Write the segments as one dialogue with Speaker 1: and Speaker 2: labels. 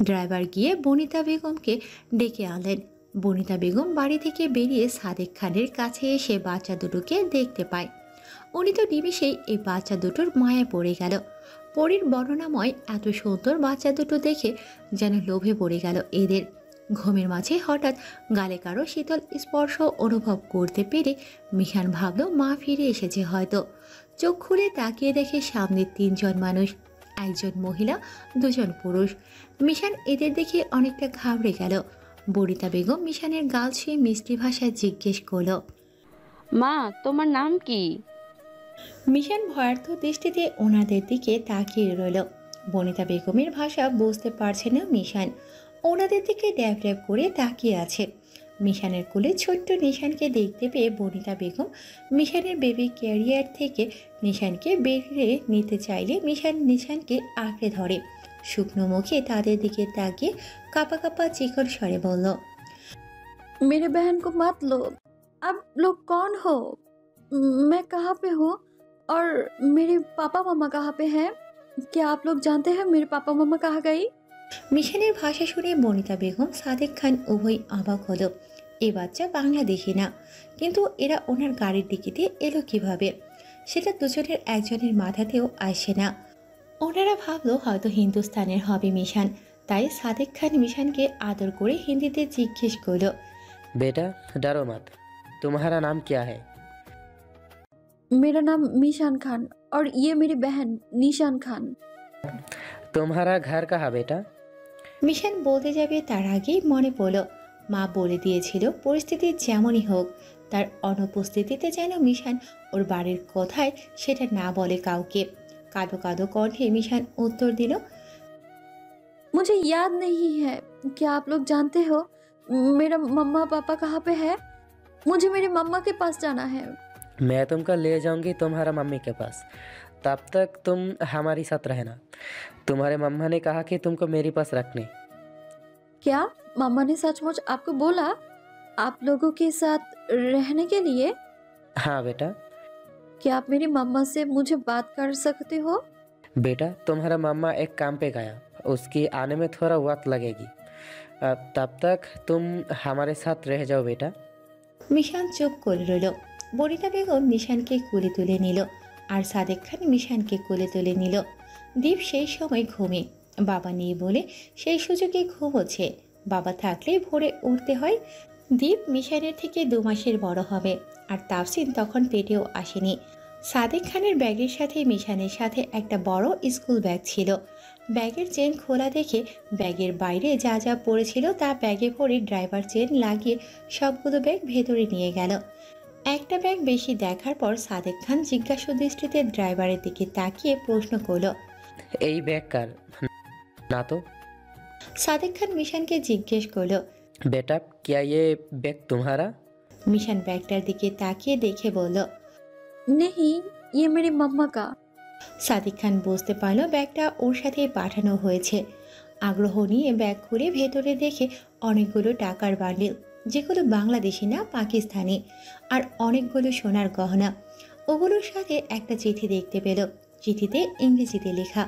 Speaker 1: Driver গিয়ে বনিতা বেগমকে ডেকে আনলেন। বনিতা বেগম বাড়ি থেকে বেরিয়ে সাদেক খানের কাছে এসে বাচ্চা দুটোকে দেখতে পায়। উনি তো নিমিষেই এই বাচ্চা দুটোর মায়ায় পড়ে গেল। পরীর বর্ণনাময় এত সুন্দর বাচ্চা দুটো দেখে যেন লোভে পড়ে গেল এদের। ঘুমের মাঝে হঠাৎ গালে কারো শীতল স্পর্শ অনুভব করতে পেরে মিশান ভাবল মা ফিরে এসেছে হয়তো। চোখ খুলে তাকিয়ে দেখে সামনে তিনজন মানুষ, একজন মহিলা, দুজন পুরুষ। মিশান এদের দেখে অনেকটা ঘাবড়ে গেল। বনিতা বেগম মিশানের গাল ছুঁয়ে মিষ্টি ভাষায় জিজ্ঞেস করল,
Speaker 2: মা, তোমার নাম কি?
Speaker 1: মিশান ভয়ার্থ দৃষ্টিতে ওনাদের দিকে তাকিয়ে রইল। বনিতা বেগমের ভাষা বুঝতে পারছে না মিশান। ওনাদের দিকে ড্যাব ড্যাব করে তাকিয়ে আছে। মিশানের কোলে ছোট্ট নিশানকে দেখতে পেয়ে বনিতা বেগম মিশানের বেবি ক্যারিয়ার থেকে নিশানকে বেরিয়ে নিতে চাইলে মিশান নিশানকে আঁকড়ে ধরে। শুকনো মুখে তাদের দিকে তাকিয়ে কাঁপা কাঁপা চিকন স্বরে বলল,
Speaker 3: मेरे बहन को मत लो। आप लोग कौन हो? मैं कहाँ पे हूँ और मेरे पापा मम्मा कहाँ पे हैं? क्या आप लोग जानते हैं मेरे पापा मम्मा कहाँ गई?
Speaker 1: মিশানের ভাষা শুনে বনিতা বেগম সাদেক খান উভয় অবাক হলো। এ বাচ্চা বাংলাদেশি না, কিন্তু এরা ওনার গাড়ির দিকে এলো কিভাবে সেটা দুজনের একজনের মাথাতেও আসে না। ওনারা ভাবলো হয়তো হিন্দুস্তানের হবে মিশান, তাই সাদেক খান মিশানকে আদর করে হিন্দিতে জিজ্ঞেস করলো,
Speaker 4: बेटा डरो मत, तुम्हारा नाम क्या है?
Speaker 3: मेरा नाम मीशान खान और ये मेरी बहन निशान खान।
Speaker 4: तुम्हारा घर कहाँ बेटा?
Speaker 1: মিশান বলতে যাবে তার আগেই মনে পড়ল মা বলে দিয়েছিল পরিস্থিতি যেমনই হোক তার অনুপস্থিতিতে যেন মিশান ওর বাড়ির কথায় সেটা না বলে কাউকে। কাঁদো কাঁদো কণ্ঠে মিশান উত্তর দিল,
Speaker 3: मुझे याद नहीं है। क्या आप लोग जानते हो मेरा मम्मा पापा कहाँ पे है? मुझे मेरी मम्मा के पास जाना है।
Speaker 4: मैं तुमको ले जाऊंगी तुम्हारा मम्मी के पास, तब तक तुम हमारे साथ रहना। तुम्हारे मम्मा ने कहा कि तुमको मेरे पास रखने।
Speaker 3: क्या मम्मा ने सचमुच आपको बोला आप लोगों के साथ रहने के लिए?
Speaker 4: हाँ बेटा।
Speaker 3: क्या आप मेरी मम्मा से मुझे बात कर सकते हो?
Speaker 4: बेटा तुम्हारा मम्मा एक काम पे गया, उसकी आने में थोड़ा वक्त लगेगी। तब तक तुम हमारे साथ रह जाओ बेटा।
Speaker 1: মিশান চুপ করে রইল। বনিতা বেগম মিশানকে কোলে তুলে নিল আর সাদেক খান মিশানকে কোলে তুলে নিল। দীপ সেই সময় ঘুমে, বাবা নেই বলে সেই সুযোগে ঘুমোচ্ছে। বাবা থাকলে ভোরে উঠতে হয়। দীপ মিশানের থেকে 2 মাসের বড় হবে আর তাফসিন তখন পেটেও আসেনি। সাদেক খানের ব্যাগের সাথে মিশানের সাথে একটা বড় স্কুল ব্যাগ ছিল। ব্যাগের চেন খোলা দেখে ব্যাগের বাইরে যা যা পড়েছিল তা ব্যাগে ভরে ড্রাইভার চেন লাগিয়ে সবগুলো ব্যাগ ভেতরে নিয়ে গেল। একটা ব্যাগ বেশি দেখার পর সাদেক খান জিজ্ঞাসা দৃষ্টিতে ড্রাইভারের দিকে তাকিয়ে প্রশ্ন করল,
Speaker 4: এই बैग कर ना तो।
Speaker 1: সাদেক খান মিশানকে জিজ্ঞেস করল,
Speaker 4: बेटा क्या ये बैग तुम्हारा?
Speaker 1: মিশান ব্যাগটার দিকে তাকিয়ে দেখে বলল,
Speaker 3: नहीं, ये मेरी मम्मा का।
Speaker 1: সাদেক খান বুঝতে পারল ব্যাগটা ওর সাথে পাঠানো হয়েছে। আগ্রহ নিয়ে ব্যাগ খুলে ভেতরে দেখে অনেকগুলো টাকার বান্ডিল, যেগুলো বাংলাদেশি না পাকিস্তানি, আর অনেকগুলো সোনার গহনা। ওগুলোর সাথে একটা চিঠি দেখতে পেল। চিঠিতে ইংরেজিতে লেখা,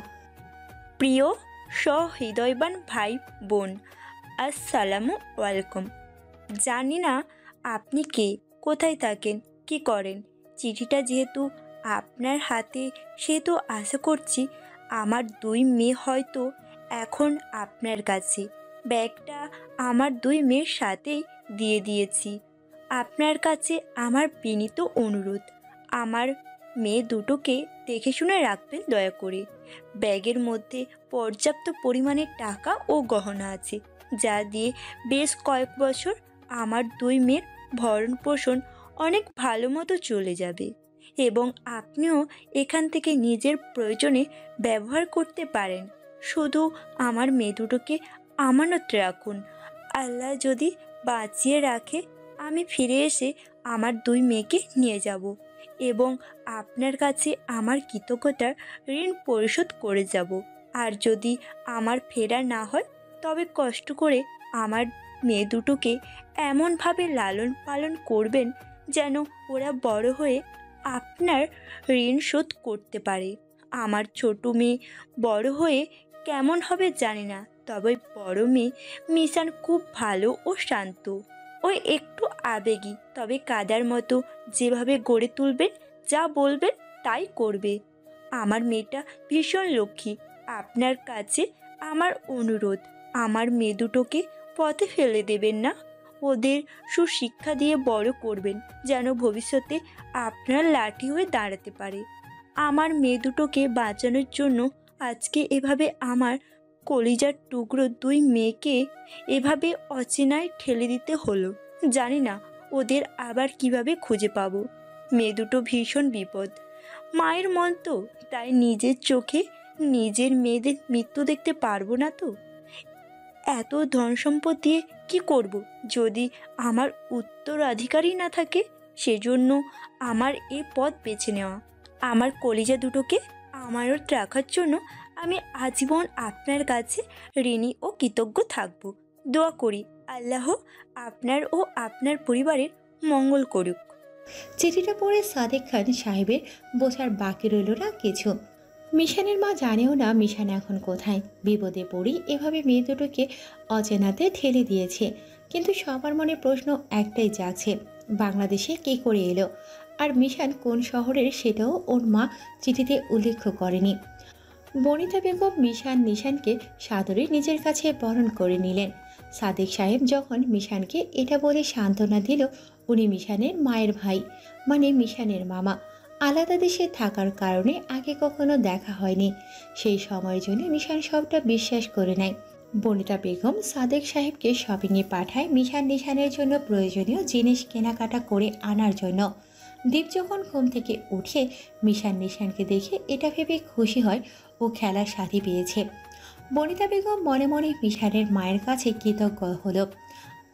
Speaker 5: প্রিয় সহৃদয়বান ভাই বোন, আসসালামু আলাইকুম। জানি না আপনি কে, কোথায় থাকেন, কি করেন। চিঠিটা যেহেতু আপনার হাতে, সেহেতু আশা করছি আমার 2 মেয়ে হয়তো এখন আপনার কাছে। ব্যাগটা আমার 2 মেয়ের সাথেই দিয়ে দিয়েছি। আপনার কাছে আমার বিনীত অনুরোধ, আমার মেয়ে দুটোকে দেখে শুনে রাখবেন দয়া করে। ব্যাগের মধ্যে পর্যাপ্ত পরিমাণে টাকা ও গহনা আছে, যা দিয়ে বেশ কয়েক বছর আমার 2 মেয়ের ভরণ পোষণ অনেক ভালো মতো চলে যাবে এবং আপনিও এখান থেকে নিজের প্রয়োজনে ব্যবহার করতে পারেন। শুধু আমার মেয়ে দুটোকে আমানত রাখুন। আল্লাহ যদি বাঁচিয়ে রাখে, আমি ফিরে এসে আমার 2 মেয়েকে নিয়ে যাব এবং আপনার কাছে আমার কৃতজ্ঞতার ঋণ পরিশোধ করে যাব। আর যদি আমার ফেরা না হয়, তবে কষ্ট করে আমার মেয়ে দুটোকে এমনভাবে লালন পালন করবেন যেন ওরা বড় হয়ে আপনার ঋণ শোধ করতে পারে। আমার ছোট মেয়ে বড় হয়ে কেমন হবে জানি না, তবে বড় মেয়ে মিশান খুব ভালো ও শান্ত। ওই একটু আবেগী, তবে কাদার মতো। যেভাবে গড়ে তুলবেন, যা বলবেন তাই করবে। আমার মেয়েটা ভীষণ লক্ষ্মী। আপনার কাছে আমার অনুরোধ, আমার মেয়ে দুটোকে পথে ফেলে দেবেন না। ওদের সুশিক্ষা দিয়ে বড় করবেন, যেন ভবিষ্যতে আপনার লাঠি হয়ে দাঁড়াতে পারে। আমার মেয়ে দুটোকে বাঁচানোর জন্য আজকে এভাবে আমার কলিজার টুকরো দুই মেয়েকে এভাবে অচেনায় ঠেলে দিতে হলো। জানি না ওদের আবার কিভাবে খুঁজে পাবো। মেয়ে দুটো ভীষণ বিপদ। মায়ের মন তো, তাই নিজের চোখে নিজের মেয়েদের মৃত্যু দেখতে পারবো না তো। এত ধন সম্পদ দিয়ে কি করব যদি আমার উত্তরাধিকারী না থাকে? সেজন্য আমার এ পথ বেছে নেওয়া। আমার কলিজা দুটোকে আমানত রাখার জন্য আমি আজীবন আপনার কাছে ঋণী ও কৃতজ্ঞ থাকব। দোয়া করি আল্লাহ আপনার ও আপনার পরিবারের মঙ্গল করুক।
Speaker 1: চিঠিটা পড়ে সাদেক খান সাহেবের বোঝার বাকি রইল না কিছু। মিশানের মা জানেও না মিশান এখন কোথায়। বিপদে পড়ি এভাবে মেয়ে দুটোকে অচেনাতে ঠেলে দিয়েছে। কিন্তু সবার মনে প্রশ্ন একটাই জাগছে, বাংলাদেশে কী করে এলো, আর মিশান কোন শহরের সেটাও ওর মা চিঠিতে উল্লেখ করেনি। বনিতা বেগম নিশানকে সাদরে নিজের কাছে বরণ করে নিলেন। সাদেক সাহেব যখন মিশানকে এটা বলে সান্ত্বনা দিল, উনি মিশানের মায়ের ভাই, মানে মিশানের মামা। আলাদা দেশে থাকার কারণে আগে কখনো দেখা হয়নি। সেই সময়ের জন্য মিশান সবটা বিশ্বাস করে নেয়। বনিতা বেগম সাদেক সাহেবকে শপিংয়ে পাঠায় নিশানের জন্য প্রয়োজনীয় জিনিস কেনাকাটা করে আনার জন্য। দীপ যখন ঘুম থেকে উঠে নিশানকে দেখে এটা ভেবে খুশি হয় ও খেলার সাথী পেয়েছে। বনিতা বেগম মনে মনে মিশানের মায়ের কাছে কৃতজ্ঞ হলো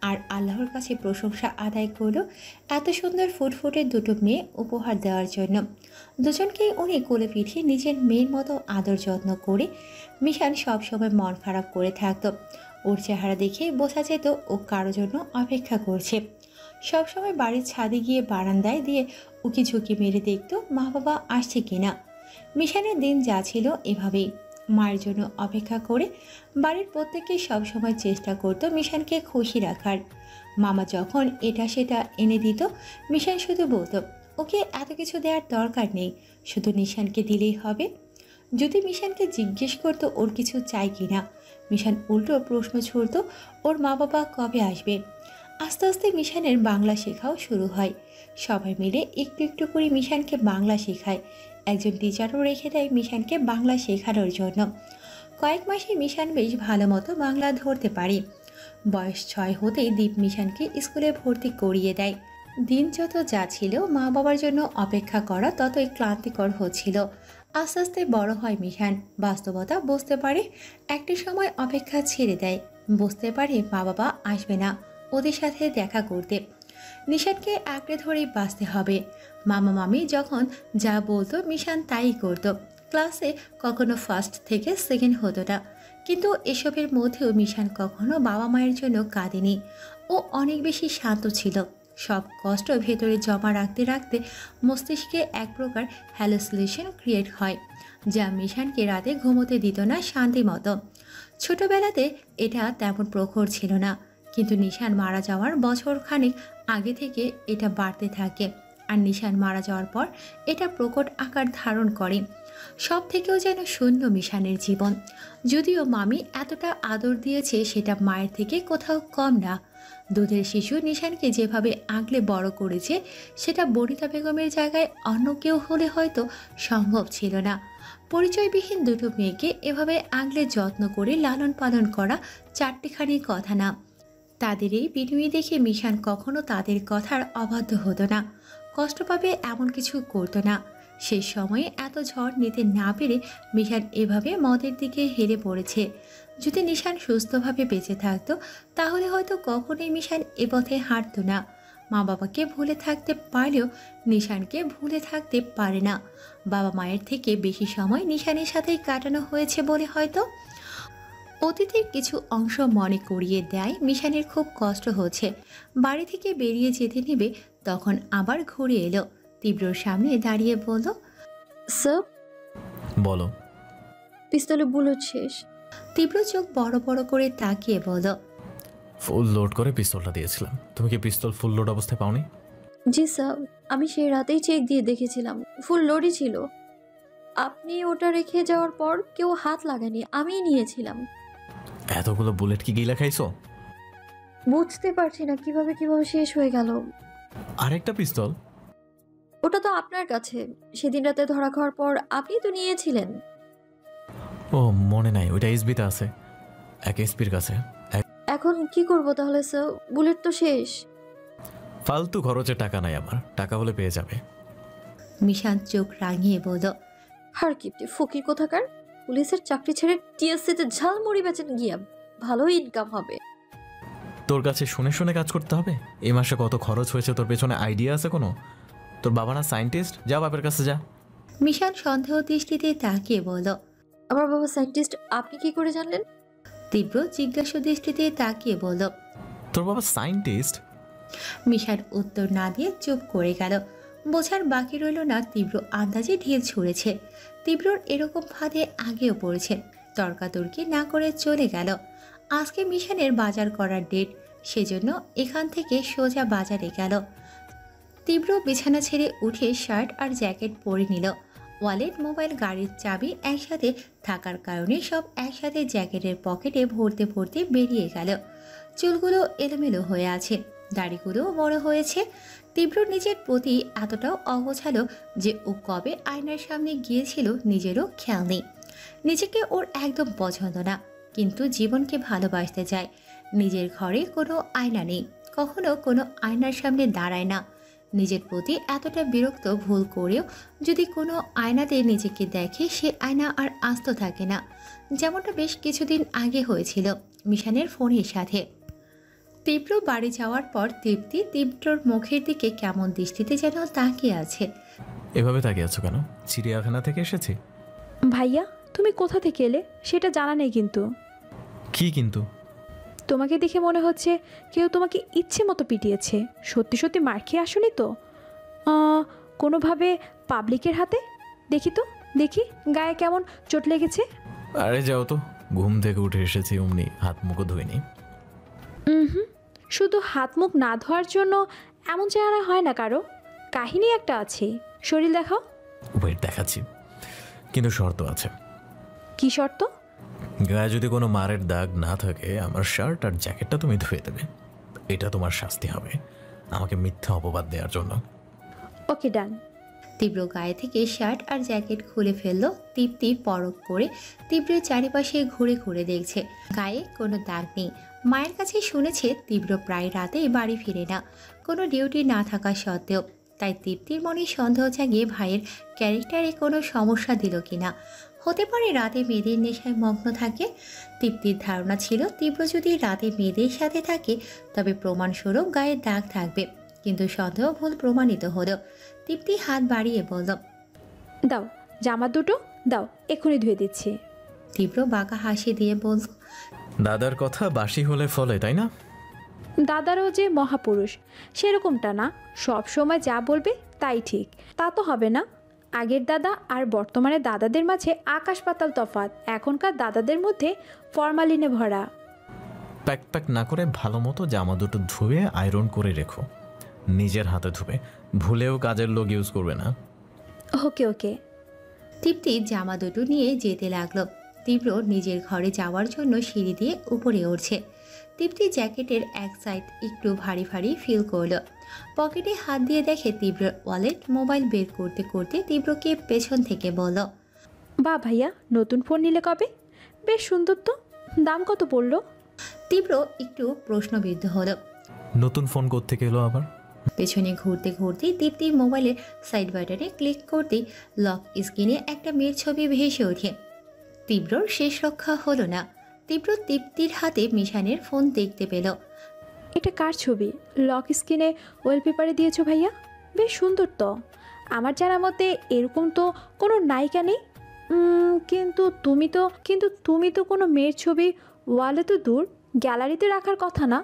Speaker 1: আর আল্লাহর কাছে প্রশংসা আদায় করলো এত সুন্দর ফুটফুটে দুটো মেয়ে উপহার দেওয়ার জন্য। দুজনকেই উনি কোলে পিঠিয়ে নিজের মেয়ের মতো আদর যত্ন করে। মিশান সবসময় মন খারাপ করে থাকতো। ওর চেহারা দেখে বোঝা যেত ও কারো জন্য অপেক্ষা করছে। সবসময় বাড়ির ছাদে গিয়ে বারান্দায় দিয়ে উকি ঝুঁকি মেরে দেখতো মা বাবা আসছে কিনা। মিশানের দিন যা ছিল এভাবেই, মায়ের জন্য অপেক্ষা করে। বাড়ির প্রত্যেকেই সবসময় চেষ্টা করতো মিশানকে খুশি রাখার। মামা যখন এটা সেটা এনে দিত, মিশান শুধু বলতো ওকে এত কিছু দেওয়ার দরকার নেই, শুধু নিশানকে দিলেই হবে। যদি মিশানকে জিজ্ঞেস করতো ওর কিছু চাই কিনা, মিশান উল্টো প্রশ্ন ছুড়ত ওর মা বাবা কবে আসবে। আস্তে আস্তে মিশানের বাংলা শেখাও শুরু হয়। সবাই মিলে একটু একটু করে মিশানকে বাংলা শেখায়। একজন টিচারও রেখে দেয় মিশানকে বাংলা শেখানোর জন্য। কয়েক মাসে মিশান বেশ ভালো মতো বাংলা ধরতে পারে। বয়স 6 হতেই দীপ মিশানকে স্কুলে ভর্তি করিয়ে দেয়। দিন যত যাচ্ছিল মা বাবার জন্য অপেক্ষা করা ততই ক্লান্তিকর হচ্ছিল। আস্তে আস্তে বড় হয় মিশান, বাস্তবতা বুঝতে পারে। একটা সময় অপেক্ষা ছেড়ে দেয়, বুঝতে পারে মা বাবা আসবে না ওদের সাথে দেখা করতে। নিশানকে আঁকড়ে ধরেই বাঁচতে হবে। মামা মামি যখন যা বলতো মিশান তাই করত। ক্লাসে কখনো ফার্স্ট থেকে সেকেন্ড হতো না, কিন্তু এসবের মধ্যেও মিশান কখনো বাবা মায়ের জন্য কাঁদেনি। ও অনেক বেশি শান্ত ছিল। সব কষ্ট ভেতরে জমা রাখতে রাখতে মস্তিষ্কে এক প্রকার হ্যালুসিনেশন ক্রিয়েট হয়, যা মিশানকে রাতে ঘুমোতে দিত না শান্তি মতো। ছোটবেলাতে এটা তেমন প্রখর ছিল না, কিন্তু নিশান মারা যাওয়ার বছর খানেক আগে থেকে এটা বাড়তে থাকে। আর নিশান মারা যাওয়ার পর এটা প্রকট আকার ধারণ করে। সব থেকেও যেন শূন্য মিশানের জীবন। যদিও মামি এতটা আদর দিয়েছে সেটা মায়ের থেকে কোথাও কম না। দুধের শিশু নিশানকে যেভাবে আগলে বড় করেছে সেটা বনিতা বেগমের জায়গায় অন্য কেউ হলে হয়তো সম্ভব ছিল না। পরিচয়বিহীন দুটো মেয়েকে এভাবে আগলে যত্ন করে লালন পালন করা চারটিখানি কথা না। তাদের এই বিনয়ী দেখে মিশান কখনো তাদের কথার অবাধ্য হতো না, কষ্ট পাবে এমন কিছু করতো না। সেই সময়ে এত ঝড় নিতে না পেরে মিশান এভাবে মদের দিকে হেরে পড়েছে। যদি নিশান সুস্থভাবে বেঁচে থাকতো তাহলে হয়তো কখনোই মিশান এ পথে হাঁটতো না। মা বাবাকে ভুলে থাকতে পারলেও নিশানকে ভুলে থাকতে পারে না। বাবা মায়ের থেকে বেশি সময় নিশানের সাথেই কাটানো হয়েছে বলে হয়তো অতীতের কিছু অংশ মনে করিয়ে দেয় মিশানের খুব কষ্ট হচ্ছে। বাড়ি থেকে বেরিয়ে যেতে নেবে তখন আবার ঘুরে এলো। তীব্রর সামনে দাঁড়িয়ে বলল,
Speaker 3: স্যার
Speaker 6: বলো।
Speaker 3: পিস্তলে বুলেট শেষ,
Speaker 1: তীব্র চোখ বড় বড় করে তাকিয়ে বলল,
Speaker 6: ফুল লোড করে পিস্তলটা দিয়েছিলাম। তুমি কি পিস্তল ফুল লোড অবস্থায় পাওনি?
Speaker 3: জি স্যার, আমি সেই রাতেই চেক দিয়ে দেখেছিলাম, ফুল লোডই ছিল। আপনি ওটা রেখে যাওয়ার পর কেউ হাত লাগায়নি, আমিই নিয়েছিলাম।
Speaker 6: এতগুলো বুলেট কি গিলা খাইছো?
Speaker 3: বুঝতে পারছি না কিভাবে শেষ হয়ে গেল।
Speaker 6: আরেকটা পিস্তল?
Speaker 3: ওটা তো আপনার কাছে, সেদিন রাতে ধরা খাওয়ার পর আপনি তো নিয়েছিলেন।
Speaker 6: ও মনে নাই, ওইটা এসবিতে আছে, এক এসপির কাছে।
Speaker 3: এখন কি করব তাহলে স্যার? বুলেট তো শেষ।
Speaker 6: ফালতু খরচে টাকা নাই আমার, টাকা হলে পেয়ে যাবে।
Speaker 1: মিশান চোখ রাঙিয়ে বলল,
Speaker 3: হার কিপটে ফকির কোথাকার, পুলিশের চাকরি ছেড়ে টিএসসিতে ঝালমুড়ি বেচেন গিয়া, ভালো ইনকাম হবে।
Speaker 6: তোর কাছে শুনে শুনে কাজ করতে হবে? এই মাসে কত খরচ হয়েছে তোর পেছনে আইডিয়া আছে কোনো? তোর বাবা না সায়েন্টিস্ট? যা বাপের কাছে যা।
Speaker 1: মিশান সন্দেহ দৃষ্টিতে তাকিয়ে বলল,
Speaker 3: আমার বাবা সায়েন্টিস্ট, আপনি কি করে জানলেন?
Speaker 1: তীব্র জিজ্ঞাসু দৃষ্টিতে তাকিয়ে বলল।
Speaker 6: তোর বাবা সায়েন্টিস্ট?
Speaker 1: মিশান উত্তর না দিয়ে চুপ করে গেল। বোঝার বাকি রইল না তীব্র আন্দাজে ঢিল ছুঁড়েছে। তীব্রর এরকম ফাঁদে আগেও পড়েছে, তর্কাতর্কি না করে চলে গেল। আজকে মিশানের বাজার করার ডেট, সেজন্য এখান থেকে সোজা বাজারে গেল। তীব্র বিছানা ছেড়ে উঠে শার্ট আর জ্যাকেট পরে নিল। ওয়ালেট, মোবাইল, গাড়ির চাবি একসাথে থাকার কারণে সব একসাথে জ্যাকেটের পকেটে ভরতে ভরতে বেরিয়ে গেল। চুলগুলো এলোমেলো হয়ে আছে, দাড়িগুলোও বড় হয়েছে। তীব্র নিজের প্রতি এতটাও অগোছালো যে ও কবে আয়নার সামনে গিয়েছিল নিজেরও খেয়াল নেই। নিজেকে ওর একদম পছন্দ না, কিন্তু জীবনকে ভালোবাসতে চায়। নিজের ঘরে কোনো আয়না নেই, কখনো কোনো আয়নার সামনে দাঁড়ায় না। নিজের প্রতি এতটা বিরক্ত, ভুল করেও যদি কোনো আয়নাতে নিজেকে দেখে সে আয়না আর আস্ত থাকে না, যেমনটা বেশ কিছুদিন আগে হয়েছিল মিশানের ফোনের সাথে। তীব্র বাড়ি যাওয়ার পর তৃপ্তি তীব্রর মুখের দিকে কেমন দৃষ্টিতে যেন তাকিয়ে আছে।
Speaker 6: এভাবে তাকিয়ে আছো কেন? চিড়িয়াখানা থেকে এসেছি।
Speaker 7: ভাইয়া, তুমি কোথা থেকে এলে সেটা জানা নেই, কিন্তু
Speaker 6: কি কিন্তু?
Speaker 7: তোমাকে দেখে মনে হচ্ছে কেউ তোমাকে ইচ্ছে মতো পিটিয়েছে। সত্যি সত্যি মার খেয়ে আসনি তো? কোনোভাবে পাবলিকের হাতে? দেখি তো, দেখি গায়ে কেমন চোট লেগেছে।
Speaker 6: আরে যাও তো, ঘুম থেকে উঠে এসেছি, অমনি হাত মুখও ধুইনি।
Speaker 7: হুম, শুধু হাত মুখ না ধোয়ার জন্য এমন চেহারা হয় না কারো, কাহিনী একটা আছে। শরীর দেখাও।
Speaker 6: ওয়েট দেখাচ্ছি, কিন্তু শর্ত আছে।
Speaker 7: কি শর্ত?
Speaker 6: গায়ে যদি কোনো মারের দাগ না থাকে আমার শার্ট আর জ্যাকেটটা তুমি ধুয়ে দেবে। এটা তোমার শাস্তি হবে আমাকে মিথ্যা অপবাদ দেওয়ার জন্য।
Speaker 7: ওকে, ডান।
Speaker 1: তীব্র গায়ে থেকে শার্ট আর জ্যাকেট খুলে ফেলল। তৃপ্তি পরখ করে তীব্রের চারিপাশে ঘুরে ঘুরে দেখছে, গায়ে কোনো দাগ নেই। মায়ের কাছে শুনেছে তীব্র প্রায় রাতে বাড়ি ফিরে না, কোনো ডিউটি না থাকা সত্ত্বেও। তাই তৃপ্তির মনে সন্দেহ জাগিয়ে ভাইয়ের ক্যারেক্টারে কোনো সমস্যা দিল কিনা। হতে পারে রাতে মেয়েদের নেশায় মগ্ন থাকে। তৃপ্তির ধারণা ছিল তীব্র যদি রাতে মেয়েদের সাথে থাকে তবে প্রমাণস্বরূপ গায়ে দাগ থাকবে, কিন্তু সন্দেহ ভুল প্রমাণিত হলো। তৃপ্তি হাত বাড়িয়ে বলল,
Speaker 7: দাও জামা দুটো দাও, এক্ষুনি ধুয়ে দিচ্ছি।
Speaker 1: তীব্র বাঁকা হাসি দিয়ে বলল,
Speaker 6: দাদার কথা বাসি হলে ফলে, তাই না?
Speaker 7: দাদারও যে মহাপুরুষ সেরকমটা না, সব সময় যা বলবে তাই ঠিক, তা তো হবে না। আগের দাদা আর বর্তমানে দাদাদের মাঝে আকাশ পাতাল তফাৎ। এখনকার দাদাদের মধ্যে ফরমালিনে ভরা।
Speaker 6: প্যাক প্যাক না করে ভালো মতো জামা দুটো ধুয়ে আয়রন করে রেখো, নিজের হাতে ধুবে, ভুলেও কাজের লোক ইউজ করবে না।
Speaker 7: ওকে ওকে।
Speaker 1: তৃপ্তি জামা দুটো নিয়ে যেতে লাগলো। তীব্র নিজের ঘরে যাওয়ার জন্য সিঁড়ি দিয়ে উপরে উঠছে। তৃপ্তি জ্যাকেটের এক সাইড একটু ভারী ভারী ফিল করলো। পকেটে হাত দিয়ে দেখে তীব্রর ওয়ালেট, মোবাইল বের করতে করতে তীব্রকে পেছন থেকে বলল,
Speaker 7: বা ভাইয়া, নতুন ফোন নিলে কবে? বেশ সুন্দর তো, দাম কত পড়লো?
Speaker 1: তীব্র একটু প্রশ্নবিদ্ধ হলো।
Speaker 6: নতুন ফোন কোত্থেকে এলো আবার?
Speaker 1: পেছনে ঘুরতে ঘুরতে তৃপ্তি মোবাইলের সাইড বাটনে ক্লিক করতেই লক স্ক্রিনে একটা মেয়ের ছবি ভেসে ওঠে। তীব্রর শেষ রক্ষা হলো না। তীব্র তৃপ্তির হাতে মিশানের ফোন দেখতে পেল।
Speaker 7: এটা কার ছবি? লক স্ক্রিনে ওয়ালপেপারে দিয়েছো ভাইয়া, বেশ সুন্দর তো। আমার জানা মতে এরকম তো কোনো নায়িকা নেই। কিন্তু তুমি তো কোনো মেয়ের ছবি ওয়ালে তো দূর, গ্যালারিতে রাখার কথা না।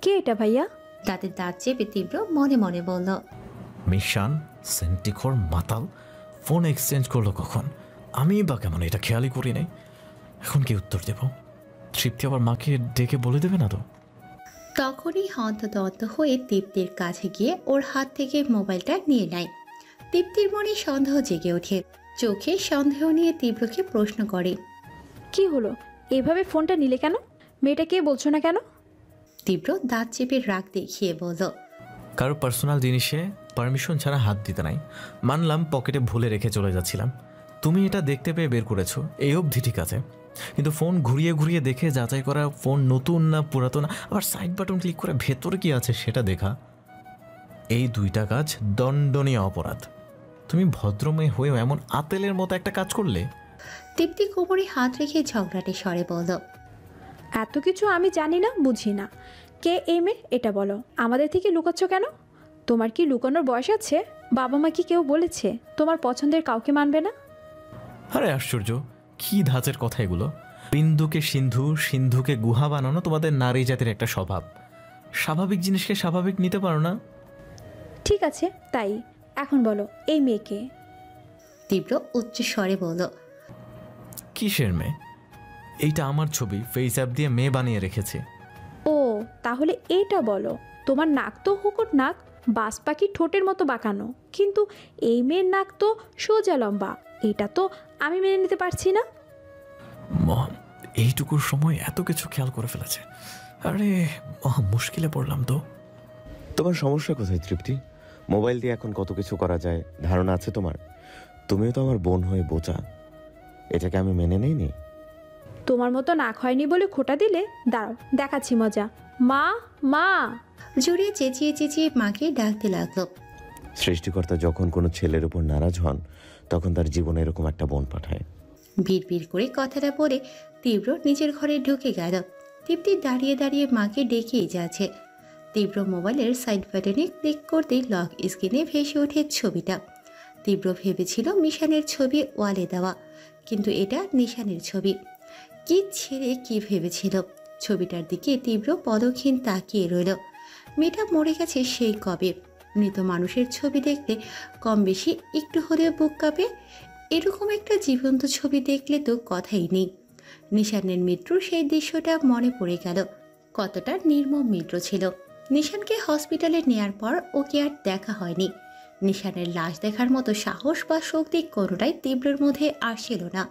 Speaker 7: কে এটা ভাইয়া?
Speaker 1: তাতে দাঁত চেপে তীব্র মনে মনে বলল,
Speaker 6: মিশান সেন্টিখোর মাতাল ফোন এক্সচেঞ্জ করলো কখন? আমি বা কেমন এটা খেয়ালই করি নাই। এখন কি উত্তর দেব? তৃপ্তি আবার মাকে ডেকে বলে দেবে না তো?
Speaker 1: তখনই হন্তদন্ত হয়ে তৃপ্তির কাছে গিয়ে ওর হাত থেকে মোবাইলটা নিয়ে নেয়। তৃপ্তির মনে সন্দেহ জেগে ওঠে। চোখে সন্দেহ নিয়ে তীব্রকে প্রশ্ন করে।
Speaker 7: কি হলো, এভাবে ফোনটা নিলে কেন? মেয়েটাকে বলছো না কেন?
Speaker 1: তীব্র দাঁত চেপে রাগ দেখিয়ে বলল।
Speaker 6: কারো পার্সোনাল জিনিসে পারমিশন ছাড়া হাত দিতে নাই। মানলাম পকেটে ভুলে রেখে চলে যাচ্ছিলাম, তুমি এটা দেখতে পেয়ে বের করেছো, এই অবধি ঠিক আছে। কিন্তু ফোন ঘুরিয়ে ঘুরিয়ে দেখে যাচাই করা ফোন নতুন না পুরাতন, আবার সাইড বাটন ক্লিক করে ভেতরে কি আছে সেটা দেখা, এই দুইটা কাজ দণ্ডনীয় অপরাধ। তুমি ভদ্রমেয়ে হয়েও এমন আতেলের মতো একটা কাজ করলে?
Speaker 1: তৃপ্তি কোমরে হাত রেখে ঝগড়াটে স্বরে বলল।
Speaker 7: এত কিছু আমি জানি না, বুঝি না। কে এই মেয়ে এটা বলো। আমাদের থেকে লুকাচ্ছ কেন? তোমার কি লুকানোর বয়স আছে? বাবা মা কি কেউ বলেছে তোমার পছন্দের কাউকে মানবে না?
Speaker 6: আরে আশ্চর্য, কি ধাঁচের কথা এগুলো! বিন্দুকে সিন্ধু, সিন্ধুকে গুহা বানানো তোমাদের নারী জাতির একটা স্বভাব। স্বাভাবিক জিনিসকে স্বাভাবিক নিতে পারো না।
Speaker 7: ঠিক আছে, তাই এখন বলো এই মেয়েকে।
Speaker 1: তীব্র উচ্চ স্বরে বলল।
Speaker 6: কিসের মেয়ে? এইটা আমার ছবি, ফেস অ্যাপ দিয়ে মেয়ে বানিয়ে রেখেছে।
Speaker 7: ও তাহলে এইটা বলো। তোমার নাক তো হুকুট নাক, বাস পাখি ঠোঁটের মতো বাঁকানো, কিন্তু এই মেয়ের নাক তো সোজা লম্বা। এটা তো আমি মেনে নিতে পারছি না।
Speaker 6: মহা, এইটুকুর সময় এত কিছু খেয়াল করে ফেলেছে। আরে মহা মুশকিলে পড়লাম তো।
Speaker 8: তোমার সমস্যা কোথায় তৃপ্তি? মোবাইল দিয়ে এখন কত কিছু করা যায় ধারণা আছে তোমার? তুমিও তো আমার বোন হয়ে বোঝা, এটাকে আমি মেনে নেইনি।
Speaker 7: তোমার মতো নাক হয়নি বলে খোটা দিলে? দাঁড়াও দেখাচ্ছি মজা। মা, মা!
Speaker 1: জড়িয়ে চেঁচিয়ে চেঁচিয়ে মাকে ডাকতে লাগলো।
Speaker 8: সৃষ্টিকর্তা যখন কোনো ছেলের উপর নারাজ হন তখন তার জীবনে এরকম একটা বোন পাঠায়।
Speaker 1: বিড়বিড় করে কথাটা বলে তীব্র নিজের ঘরে ঢুকে গেল। তৃপ্তি দাঁড়িয়ে দাঁড়িয়ে মাকে ডেকেই যাচ্ছে। তীব্র মোবাইলের সাইড বাটনে ক্লিক করতেই লক স্ক্রিনে ভেসে ওঠে ছবিটা। তীব্র ভেবেছিল মিশানের ছবি ওয়ালে দেওয়া, কিন্তু এটা নিশানের ছবি। কি ছেড়ে কি ভেবেছিল। ছবিটার দিকে তীব্র পদক্ষীণ তাকিয়ে রইল। মেয়েটা মরে গেছে সেই কবে। মৃত মানুষের ছবি দেখলে কম বেশি একটু হলেও বুক কাঁপে। এরকম একটা জীবন্ত ছবি দেখলে তো কথাই নেই। নিশানের মৃত্যুর সেই দৃশ্যটা মনে পড়ে গেল। কতটা নির্মম মৃত্যু ছিল। নিশানকে হসপিটালে নেয়ার পর ওকে আর দেখা হয়নি। নিশানের লাশ দেখার মতো সাহস বা শক্তি কোনোটাই তীব্রের মধ্যে আসছিল না।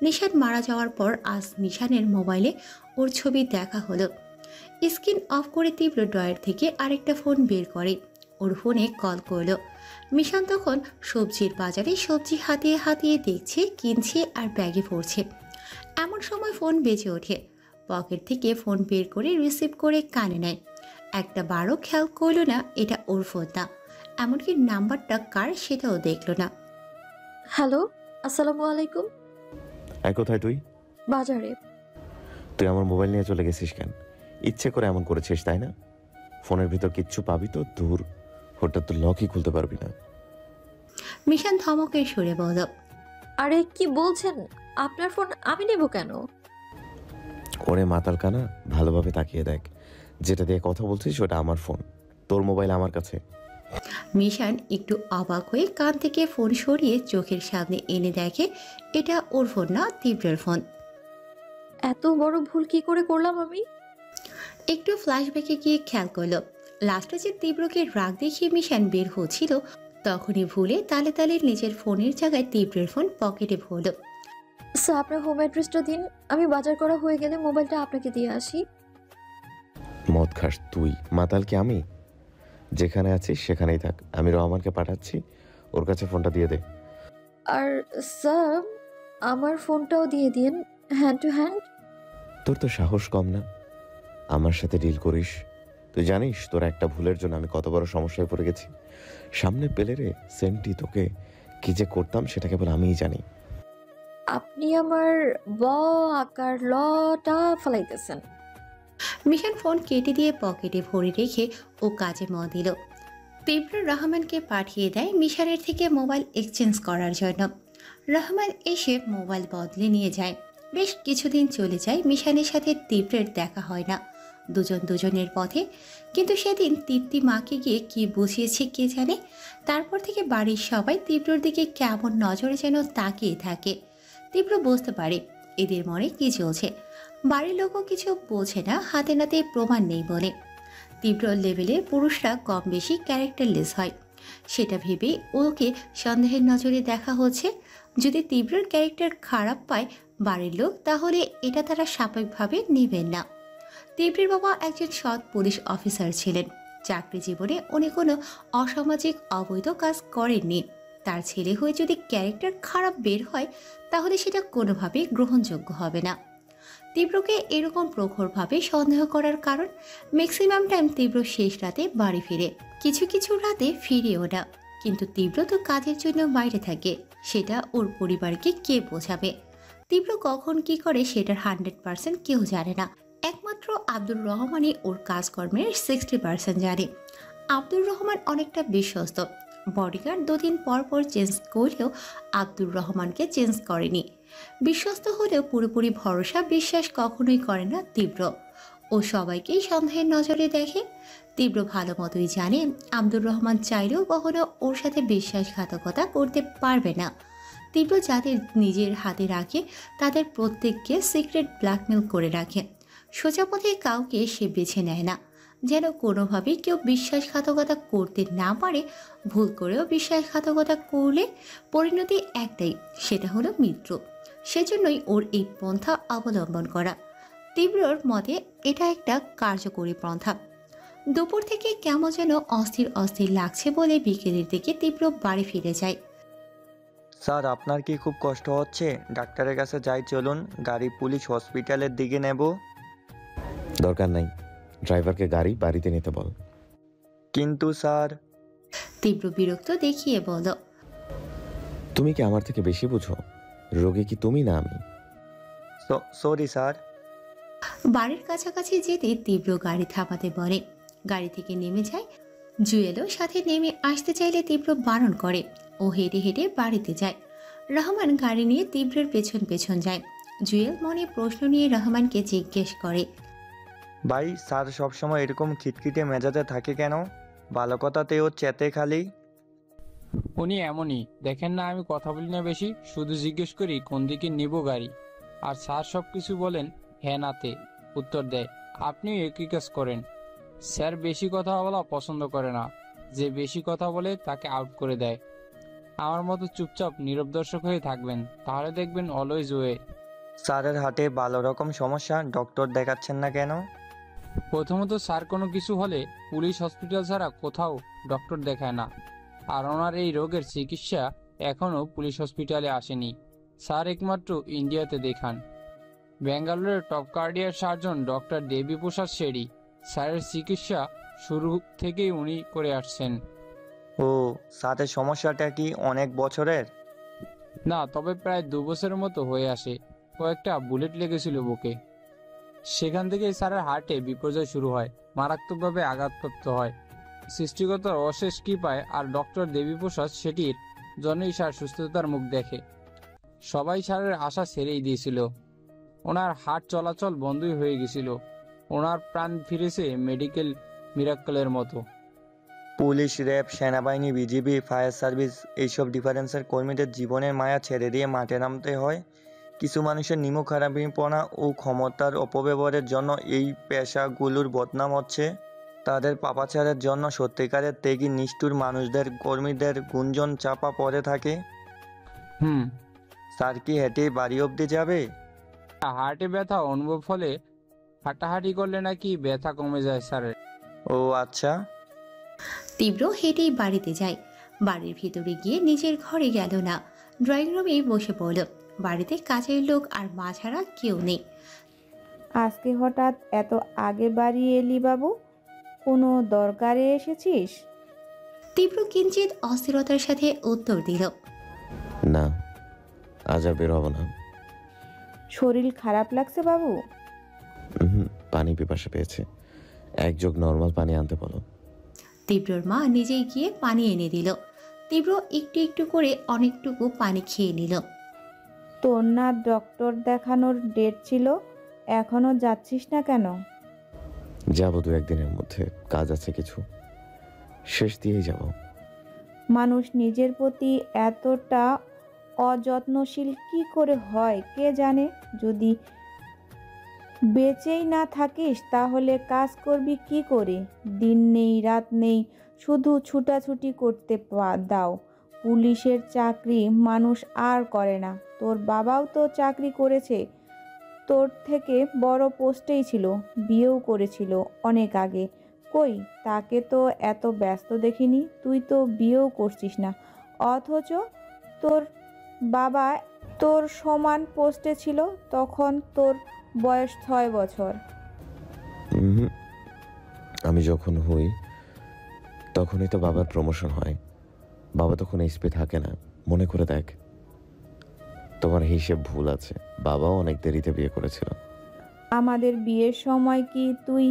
Speaker 1: নিশান মারা যাওয়ার পর আজ নিশানের মোবাইলে ওর ছবি দেখা হলো। স্ক্রিন অফ করে তীব্র ড্রয়ার থেকে আরেকটা ফোন বের করে ওর ফোনে কল করলো। মিশান তখন সবজির বাজারে সবজি হাতিয়ে হাতিয়ে দেখছে, কিনছে আর ব্যাগে পড়ছে। এমন সময় ফোন বেজে ওঠে। পকেট থেকে ফোন বের করে রিসিভ করে কানে নেয়। একটা বারও খেয়াল করলো না এটা ওর ফোন না, এমনকি নাম্বারটা কার সেটাও দেখলো না।
Speaker 3: হ্যালো, আসসালামু আলাইকুম।
Speaker 8: কোথায় তুই?
Speaker 3: বাজারে।
Speaker 8: তুই আমার মোবাইল নিয়ে চলে গেছিস কেন? ইচ্ছে করে এমন করেছিস তাই না? ফোনের ভিতর কিচ্ছু পাবি তো দূর, ওটা তো লকই খুলতে পারবি না।
Speaker 1: মিশান ধমকে সরে বলল।
Speaker 3: আরে কি বলছেন? আপনার ফোন আমি নেব কেন?
Speaker 8: ওরে মাতাল কানা, ভালোভাবে তাকিয়ে দেখ, যেটা দিয়ে কথা বলছিস ওটা আমার ফোন, তোর মোবাইল আমার কাছে।
Speaker 1: মিশান একটু অবাক হয়ে কান থেকে ফোন সরিয়ে চোখের সামনে এনে দেখে এটা ওর ফোন না, তীব্রের ফোন।
Speaker 3: এত বড় ভুল কি করে করলাম আমি?
Speaker 1: একটু ফ্ল্যাশব্যাকে গিয়ে খেয়াল করলো লাস্টে যে তীব্রকে রাগ দেখিয়ে মিশান বের হচ্ছিল, তখনই ভুলে তালে তালে নিজের ফোনের জায়গায় তীব্রের ফোন পকেটে ভরল।
Speaker 3: স্যার আপনার হোম অ্যাড্রেসটা দিন, আমি বাজার করা হয়ে গেলে মোবাইলটা আপনাকে দিয়ে আসি।
Speaker 8: মদ খাস তুই, মাতাল কি আমি? যেখানে আছিস সেখানেই থাক, আমি রহমানকে পাঠাচ্ছি, ওর কাছে ফোনটা দিয়ে দে।
Speaker 3: আর স্যার আমার ফোনটাও দিয়ে দিন, হ্যান্ড টু হ্যান্ড।
Speaker 8: তোর তো সাহস কম না, আমার সাথে ডিল করিস? তুই জানিস তোর একটা ভুলের জন্য আমি কত বড় সমস্যায় পড়ে গেছি? সামনে পেলে রে সেন্টি, তোকে কি যে করতাম সেটা কেবল আমিই জানি।
Speaker 3: আপনি আমার ব আকার লটা ফলাইতেছেন।
Speaker 1: মিশান ফোন কেটে দিয়ে পকেটে ভরে রেখে ও কাজে মন দিল। তীব্র রহমানকে পাঠিয়ে দেয় মিশানের থেকে মোবাইল এক্সচেঞ্জ করার জন্য। রহমান এসে মোবাইল বদলে নিয়ে যায়। বেশ কিছুদিন চলে যায়, মিশানের সাথে তীব্রের দেখা হয় না। দুজন দুজনের পথে। কিন্তু সেদিন তৃপ্তি মাকে গিয়ে কি বুঝিয়েছে কে জানে। তারপর থেকে বাড়ির সবাই তীব্রর দিকে কেমন নজরে যেন তাকিয়ে থাকে। তীব্র বুঝতে পারে এদের মনে কি চলছে। বাড়ির লোকও কিছু বোঝে না, হাতে নাতে প্রমাণ নেই বলে। তীব্র লেভেলের পুরুষরা কম বেশি ক্যারেক্টারলেস হয়, সেটা ভেবে ওকে সন্দেহের নজরে দেখা হচ্ছে। যদি তীব্রর ক্যারেক্টার খারাপ পায় বাড়ির লোক, তাহলে এটা তারা স্বাভাবিকভাবে নেবেন না। তীব্রের বাবা একজন সৎ পুলিশ অফিসার ছিলেন। চাকরি জীবনে উনি কোনো অসামাজিক অবৈধ কাজ করেননি। তার ছেলে হয়ে যদি ক্যারেক্টার খারাপ বের হয়, তাহলে সেটা কোনোভাবেই গ্রহণযোগ্য হবে না। তীব্রকে এরকম প্রখরভাবে সন্দেহ করার কারণ, ম্যাক্সিমাম টাইম তীব্র শেষ রাতে বাড়ি ফিরে, কিছু কিছু রাতে ফিরেও না। কিন্তু তীব্র তো কাজের জন্য বাইরে থাকে, সেটা ওর পরিবারকে কে বোঝাবে? তীব্র কখন কি করে সেটার 100% কেউ জানে না। একমাত্র আব্দুর রহমানই ওর কাজকর্মের 60% জানে। আব্দুর রহমান অনেকটা বিশ্বস্ত। বডিগার্ড 2 দিন পর পর চেঞ্জ করলেও আব্দুর রহমানকে চেঞ্জ করেনি। বিশ্বস্ত হলেও পুরোপুরি ভরসা বিশ্বাস কখনোই করে না তীব্র। ও সবাইকেই সন্দেহের নজরে দেখে। তীব্র ভালো মতোই জানে আব্দুর রহমান চাইলেও কখনো ওর সাথে বিশ্বাসঘাতকতা করতে পারবে না। তীব্র যাদের নিজের হাতে রাখে তাদের প্রত্যেককে সিক্রেট ব্ল্যাকমেল করে রাখে। সোজা পথে কাউকে সে বেছে নেয় না, যেন কোনোভাবেই কেউ বিশ্বাসঘাতকতা করতে না পারে। ভুল করেও বিশ্বাসঘাতকতা করলে পরিণতি একটাই, সেটা হলো মৃত্যু। সেজন্যই ওর এই পন্থা অবলম্বন করা। তীব্রর মতে এটা একটা কার্যকরী পন্থা। দুপুর থেকে কেমন যেন অস্থির অস্থির লাগছে বলে বিকেলের দিকে তীব্র বাড়ি ফিরে যায়।
Speaker 9: স্যার, আপনার কি খুব কষ্ট হচ্ছে? ডাক্তারের কাছে যাই, চলুন। গাড়ি পুলিশ হসপিটালের দিকে নেব।
Speaker 8: দরকার নাই, ড্রাইভারকে গাড়ি বাড়িতে নিতে বল।
Speaker 9: কিন্তু স্যার।
Speaker 1: তীব্র বিরক্ত দেখিয়ে বলল,
Speaker 8: তুমি কি আমার থেকে বেশি বুঝো? রোগী কি তুমি না আমি?
Speaker 9: Sorry sir.
Speaker 1: বাড়ির কাছাকাছি যেতে তীব্র গাড়ি থামাতে বলে। গাড়ি থেকে নেমে যায়। জুয়েলও সাথে নেমে আসতে চাইলে তীব্র বারণ করে। ও হেঁটে হেঁটে বাড়িতে যায়। রহমান গাড়ি নিয়ে তীব্রের পেছন পেছন যায়। জুয়েল মনে প্রশ্ন নিয়ে রহমানকে জিজ্ঞেস করে,
Speaker 9: ভাই, স্যার সবসময় এরকম খিটখিটে মেজাজে থাকে কেন? ভালো কথাতেও চেতে খালি।
Speaker 10: উনি এমনই, দেখেন না আমি কথা বলি না বেশি, শুধু জিজ্ঞেস করি কোন দিকে নিব গাড়ি, আর স্যার সব কিছু বলেন হ্যাঁ নাতে উত্তর দেয়। আপনিও একই কাজ করেন। স্যার বেশি কথা বলা পছন্দ করে না, যে বেশি কথা বলে তাকে আউট করে দেয়। আমার মতো চুপচাপ নীরব দর্শক হয়ে থাকবেন, তাহলে দেখবেন অলওয়েজ ওয়ে।
Speaker 9: স্যারের হাটে ভালো রকম সমস্যা, ডক্টর দেখাচ্ছেন না কেন?
Speaker 10: প্রথমত স্যার কোনো কিছু হলে পুলিশ হসপিটাল ছাড়া কোথাও ডক্টর দেখায় না, আর ওনার এই রোগের চিকিৎসা এখনও পুলিশ হসপিটালে আসেনি। স্যার একমাত্র ইন্ডিয়াতে দেখান। ব্যাঙ্গালোরের টপ কার্ডিয়াক সার্জন ডক্টর দেবী প্রসাদ শেরি স্যারের চিকিৎসা শুরু থেকেই উনি করে আসছেন।
Speaker 9: ও, স্যারের সমস্যাটা কি অনেক বছরের?
Speaker 10: না, তবে প্রায় 2 বছরের মতো হয়ে আসে। কয়েকটা বুলেট লেগেছিল বুকে, সেখান থেকেই স্যারের হার্টে বিপর্যয় শুরু হয়, মারাত্মকভাবে আঘাতপ্রাপ্ত হয়। সৃষ্টিকর্তার অশেষ কৃপায় আর ডক্টর দেবীপ্রসাদ শেঠির জন্যই স্যার সুস্থতার মুখ দেখে। সবাই স্যারের আশা ছেড়েই দিয়েছিল। ওনার হার্ট চলাচল বন্ধই হয়ে গেছিল। ওনার প্রাণ ফিরেছে মেডিকেল মিরাক্কেলের মতো।
Speaker 9: পুলিশ, র্যাব, সেনাবাহিনী, বিজিবি, ফায়ার সার্ভিস এইসব ডিফারেন্সের কর্মীদের জীবনের মায়া ছেড়ে দিয়ে মাঠে নামতে হয়। কিছু মানুষের নিমখারামিপনা ও ক্ষমতার অপব্যবহারের জন্য এই পেশাগুলোর বদনাম হচ্ছে। তাদের পাপাচারের জন্য সত্যিকারের ত্যাগী নিষ্ঠুর মানুষদের, কর্মীদের গুঞ্জন চাপা পড়ে থাকে। স্যার কি হেঁটে বাড়ি অবধি যাবে?
Speaker 10: হার্টে ব্যথা অনুভব হলে হাঁটাহাঁটি করলে নাকি ব্যথা কমে যায় স্যারের।
Speaker 9: ও আচ্ছা।
Speaker 1: তীব্র হেঁটেই বাড়িতে যায়। বাড়ির ভিতরে গিয়ে নিজের ঘরে গেল না, ড্রয়িং রুমেই বসে পড়ল। বাড়িতে কাজের লোক আর মা ছাড়া কেউ নেই।
Speaker 11: আজকে হঠাৎ এত আগে বাড়ি এলি বাবু? কোনো দরকারে এসেছিস?
Speaker 1: তীব্র কিঞ্চিত অস্থিরতার সাথে উত্তর দিল,
Speaker 8: না, আজ আর বের হব না।
Speaker 11: শরীর খারাপ লাগছে বাবু?
Speaker 8: পানি পিপাসা পেয়েছে, 1 জগ নর্মাল পানি আনতে বলো।
Speaker 1: তীব্রর মা নিজেই গিয়ে পানি এনে দিল। তীব্র একটু একটু করে অনেকটুকু পানি খেয়ে নিল।
Speaker 11: তোর না ডক্টর দেখানোর ডেট ছিল, এখনো যাচ্ছিস না কেন?
Speaker 8: যাবো 2-1 দিনের মধ্যে, কাজ আছে কিছু, শেষ দিয়েই যাব।
Speaker 11: মানুষ নিজের প্রতি এতটা অযত্নশীল কি করে হয় কে জানে। যদি বেঁচেই না থাকিস তাহলে কাজ করবি কি করে? দিন নেই রাত নেই, শুধু ছুটাছুটি করতে দাও। পুলিশের চাকরি মানুষ আর করে না। তোর বাবাও তো চাকরি করেছে, তোর থেকে বড় পোস্টেই ছিল, বিয়েও করেছিল অনেক আগে। কই তাকে তো এত ব্যস্ত দেখিনি। তুই তো বিয়েও করছিস না, অথচ তোর বাবা তোর সমান পোস্টে ছিল। তখন তোর বয়স 6 বছর।
Speaker 8: উহুম, আমি যখন হই তখনই তো বাবার প্রমোশন হয়। বাবা তখন এসপি থাকে না। মনে করে দেখ, তোমার হিসেব ভুল আছে। বাবাও অনেক দেরিতে বিয়ে করেছিল।
Speaker 11: আমাদের বিয়ের সময় কি তুই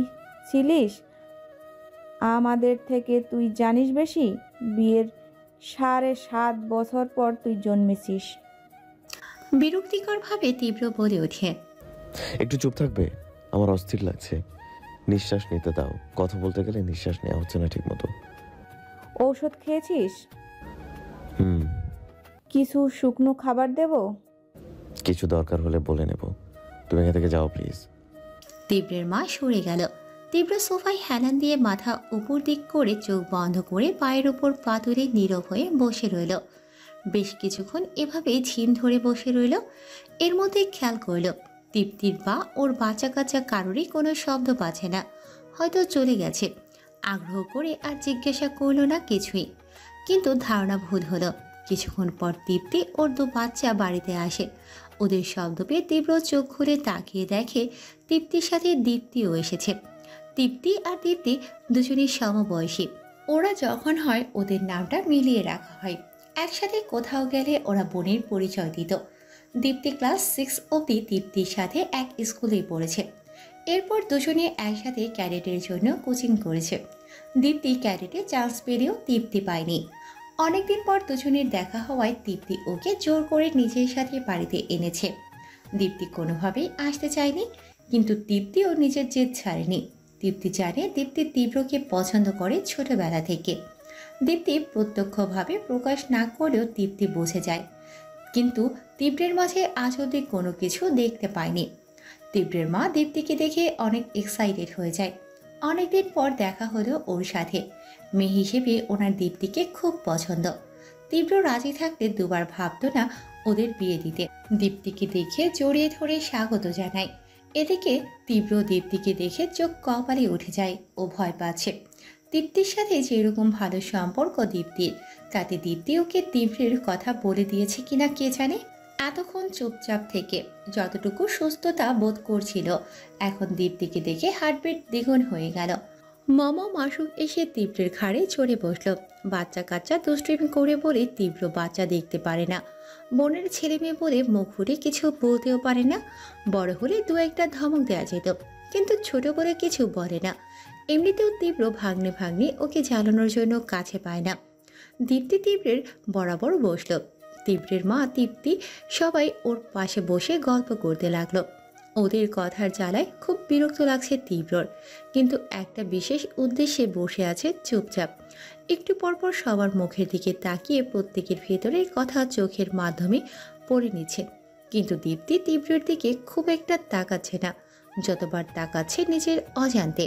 Speaker 11: ছিলিস? আমাদের থেকে তুই জানিস বেশি। বিয়ের 7.5 বছর পর তুই জন্মেছিস।
Speaker 1: বিরক্তিকরভাবে তীব্র বলে ওঠে।
Speaker 8: একটু চুপ থাকবে? আমার অস্থির লাগছে। নিঃশ্বাস নিতে দাও। কথা বলতে গেলে নিঃশ্বাস নেওয়া হচ্ছে না ঠিক মতো।
Speaker 11: ঔষধ খেয়েছিস?
Speaker 8: হুম।
Speaker 11: কিছু শুকনো খাবার দেব?
Speaker 8: কিছু দরকার হলে বলে নেব। তুমি এখান থেকে যাও প্লিজ।
Speaker 1: তীব্রের মা সরে গেল। তীব্র সোফায় হেলান দিয়ে মাথা উপর দিক করে চোখ বন্ধ করে পায়ের উপর পা তুলে নীরব হয়ে বসে রইল। বেশ কিছুক্ষণ এভাবে ঝিম ধরে বসে রইল। এর মধ্যে খেয়াল করল তৃপ্তির বা ওর বাচ্চা কাচ্চা কারোরই কোনো শব্দ পাচ্ছে না, হয়তো চলে গেছে। আগ্রহ করে আর জিজ্ঞাসা করল না কিছুই, কিন্তু ধারণা ভুল হলো। কিছুক্ষণ পর তৃপ্তি ওর 2 বাচ্চা বাড়িতে আসে। ওদের শব্দ পেয়ে তীব্র চোখ খুলে তাকিয়ে দেখে তৃপ্তির সাথে দীপ্তিও এসেছে। তৃপ্তি আর দীপ্তি দুজনই সমবয়সী। ওরা যখন হয় ওদের নামটা মিলিয়ে রাখা হয়। একসাথে কোথাও গেলে ওরা বোনের পরিচয় দিত। দীপ্তি ক্লাস 6 অবধি তৃপ্তির সাথে এক স্কুলেই পড়েছে। এরপর দুজনে একসাথে ক্যাডেটের জন্য কোচিং করেছে। দীপ্তি ক্যাডেটে চান্স পেলেও তৃপ্তি পায়নি। অনেকদিন পর দুজনের দেখা হওয়ায় তৃপ্তি ওকে জোর করে নিজের সাথে বাড়িতে এনেছে। দীপ্তি কোনোভাবেই আসতে চায়নি, কিন্তু তৃপ্তিও নিজের জেদ ছাড়েনি। তৃপ্তি জানে দীপ্তি তীব্রকে পছন্দ করে ছোটবেলা থেকে। দীপ্তি প্রত্যক্ষভাবে প্রকাশ না করলেও তৃপ্তি বুঝে যায়, কিন্তু তীব্রের মাঝে আজ অবধি কোনো কিছু দেখতে পায়নি। তীব্রের মা দীপ্তিকে দেখে অনেক এক্সাইটেড হয়ে যায়। অনেকদিন পর দেখা হলো ওর সাথে। মেয়ে হিসেবে ওনার দীপ্তিকে খুব পছন্দ। তীব্র রাজি থাকতে দুবার ভাবতো না ওদের বিয়ে দিতে। দীপ্তিকে দেখে জড়িয়ে ধরে স্বাগত জানায়। এদিকে তীব্র দীপ্তিকে দেখে চোখ কপালে উঠে যায়। ও ভয় পাচ্ছে। দীপ্তির সাথে যেরকম ভালো সম্পর্ক দীপ্তির, তাতে দীপ্তি ওকে তীব্রের কথা বলে দিয়েছে কিনা কে জানে। এতক্ষণ চুপচাপ থেকে যতটুকু সুস্থতা বোধ করছিল, এখন দীপ্তিকে দেখে হার্টবিট দ্বিগুণ হয়ে গেল। মম মাসুক এসে তীব্রের ঘাড়ে চড়ে বসল। বাচ্চা কাচ্চা দুষ্টুমি করে বলে তীব্র বাচ্চা দেখতে পারে না। বোনের ছেলে মেয়ে বলে মুখ ফুটে কিছু বলতেও পারে না। বড় হলে 2-1টা ধমক দেওয়া যেত, কিন্তু ছোট বলে কিছু বলে না। এমনিতেও তীব্র ভাগ্নে ভাগ্নে ওকে জ্বালানোর জন্য কাছে পায় না। দীপ্তি তীব্রের বরাবর বসল। তীব্রের মা তৃপ্তি সবাই ওর পাশে বসে গল্প করতে লাগলো। ওদের কথার জ্বালায় খুব বিরক্ত লাগছে তীব্রর, কিন্তু একটা বিশেষ উদ্দেশ্যে বসে আছে চুপচাপ। একটু পরপর সবার মুখের দিকে তাকিয়ে প্রত্যেকের ভেতরের কথা চোখের মাধ্যমে পড়ে নিচ্ছে। কিন্তু দীপ্তি তীব্রের দিকে খুব একটা তাকাচ্ছে না, যতবার তাকাচ্ছে নিজের অজান্তে।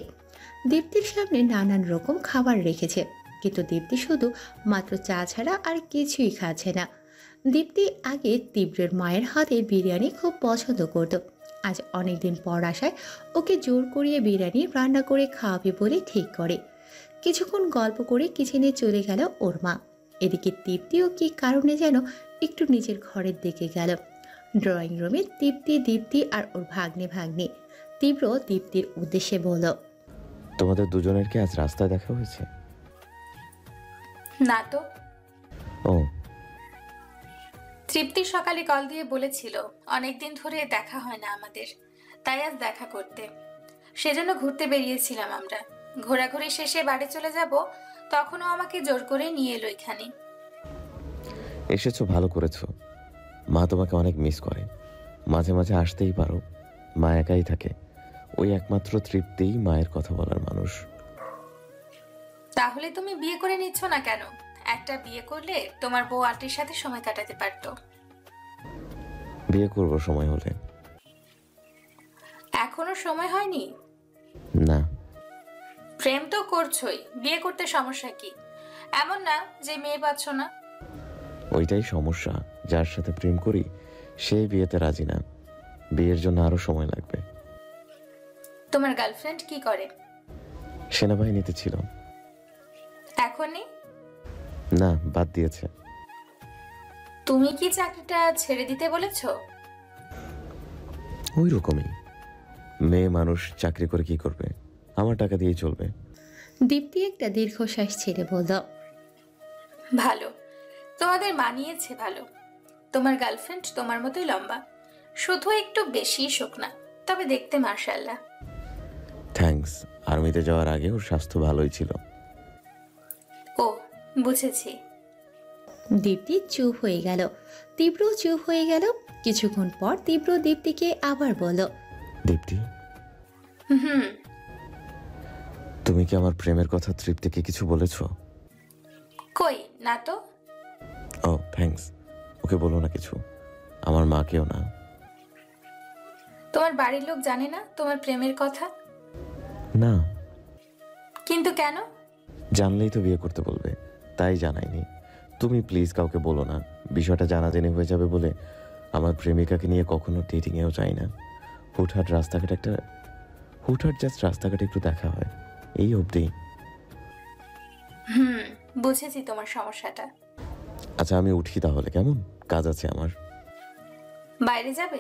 Speaker 1: দীপ্তির সামনে নানান রকম খাবার রেখেছে, কিন্তু দীপ্তি শুধু মাত্র চা ছাড়া আর কিছুই খাচ্ছে না। দীপ্তি আগে তীব্রের মায়ের হাতের বিরিয়ানি খুব পছন্দ করত। আজ অনেকদিন পর আসায় ওকে জোর করিয়ে বিরিয়ানি রান্না করে খাওয়াবে বলে ঠিক করে। কিছুক্ষণ গল্প করে কিচেনে চলে গেল ওর মা। এদিকে তৃপ্তিও কি কারণে যেন একটু নিজের ঘরের দিকে গেল। ড্রয়িং রুমে দীপ্তি আর ওর ভাগ্নে। তীব্র দীপ্তির উদ্দেশ্যে বলল,
Speaker 8: তোমাদের দুজনের কি আজ রাস্তায় দেখা হয়েছে?
Speaker 12: না তো।
Speaker 8: ও,
Speaker 12: তৃপ্তি সকালে কল দিয়ে বলেছিল অনেকদিন ধরে দেখা হয় না আমাদের, তাই আজ দেখা করতে। সেজন্য ঘুরতে বেরিয়েছিলাম আমরা। ঘোরাঘুরি শেষে বাড়ি চলে যাব, তখনও আমাকে জোর করে নিয়ে এলো এখানে।
Speaker 8: এসেছো, ভালো করেছো। মা তোমাকে অনেক মিস করে। মাঝে মাঝে আসতেই পারো। মা একাই থাকে। ওই একমাত্র তৃপ্তিই মায়ের কথা বলার মানুষ।
Speaker 12: তাহলে তুমি বিয়ে করে নিচ্ছ না কেন? একটা বিয়ে করলে তোমার বউ আন্টির সাথে সময় কাটাতে পারতো।
Speaker 8: বিয়ে করব সময় হলে।
Speaker 12: এখনো সময় হয়নি?
Speaker 8: না।
Speaker 12: প্রেম তো করছোই, বিয়ে করতে সমস্যা কি? এমন না যে মেয়ে পাচ্ছ না।
Speaker 8: ওইটাই সমস্যা, যার সাথে প্রেম করি সেই বিয়েতে রাজি না। বিয়ের জন্য আরো সময় লাগবে।
Speaker 12: তোমার গার্লফ্রেন্ড কি করে?
Speaker 8: সেনাবাহিনীতে ছিল।
Speaker 12: এখন নেই?
Speaker 8: না, বাদ দিয়েছে।
Speaker 12: তুমি কি চাকরিটা ছেড়ে দিতে বলেছো?
Speaker 8: ওই রকমই। মেয়ে মানুষ চাকরি করে কি করবে? আমার টাকা দিয়েই চলবে।
Speaker 1: দীপ্তি একটা দীর্ঘশ্বাস ছেড়ে বলল,
Speaker 12: ভালো, তোমাদের মানিয়েছে ভালো। তোমার গার্লফ্রেন্ড তোমার মতোই লম্বা, শুধু একটু বেশি শুকনা, তবে দেখতে মাশাআল্লাহ।
Speaker 8: থ্যাঙ্কস। আর্মিতে যাওয়ার আগে ওর স্বাস্থ্য ভালোই ছিল।
Speaker 12: ও, বুঝেছি।
Speaker 1: দীপ্তি চুপ হয়ে গেল, তীব্র চুপ হয়ে গেল। কিছুক্ষণ পর তীব্র দীপ্তিকে আবার বলল,
Speaker 8: দীপ্তি,
Speaker 12: হুম।
Speaker 8: তুমি কি আমার প্রেমের কথা তৃপ্তিকে কিছু বলেছো?
Speaker 12: কই না তো।
Speaker 8: ও থ্যাঙ্কস। ওকে বলো না কিছু, আমার মাকেও না।
Speaker 12: তোমার বাড়ির লোক জানে না তোমার প্রেমের কথা?
Speaker 8: না।
Speaker 12: কিন্তু কেন?
Speaker 8: জানলেই তো বিয়ে করতে বলবে, তাই জানাইনি। তুমি প্লিজ কাউকে বলো না, বিষয়টা জানাজানি হয়ে যাবে বলে আমার প্রেমিকাকে নিয়ে কখনো ডেটিংয়েও চাই না। হুটহাট জাস্ট রাস্তাঘাটে একটু দেখা হয়, এই অবধি।
Speaker 12: হুম, বুঝেছি তোমার সমস্যাটা।
Speaker 8: আচ্ছা আমি উঠি তাহলে, কেমন? কাজ আছে আমার।
Speaker 12: বাইরে যাবে?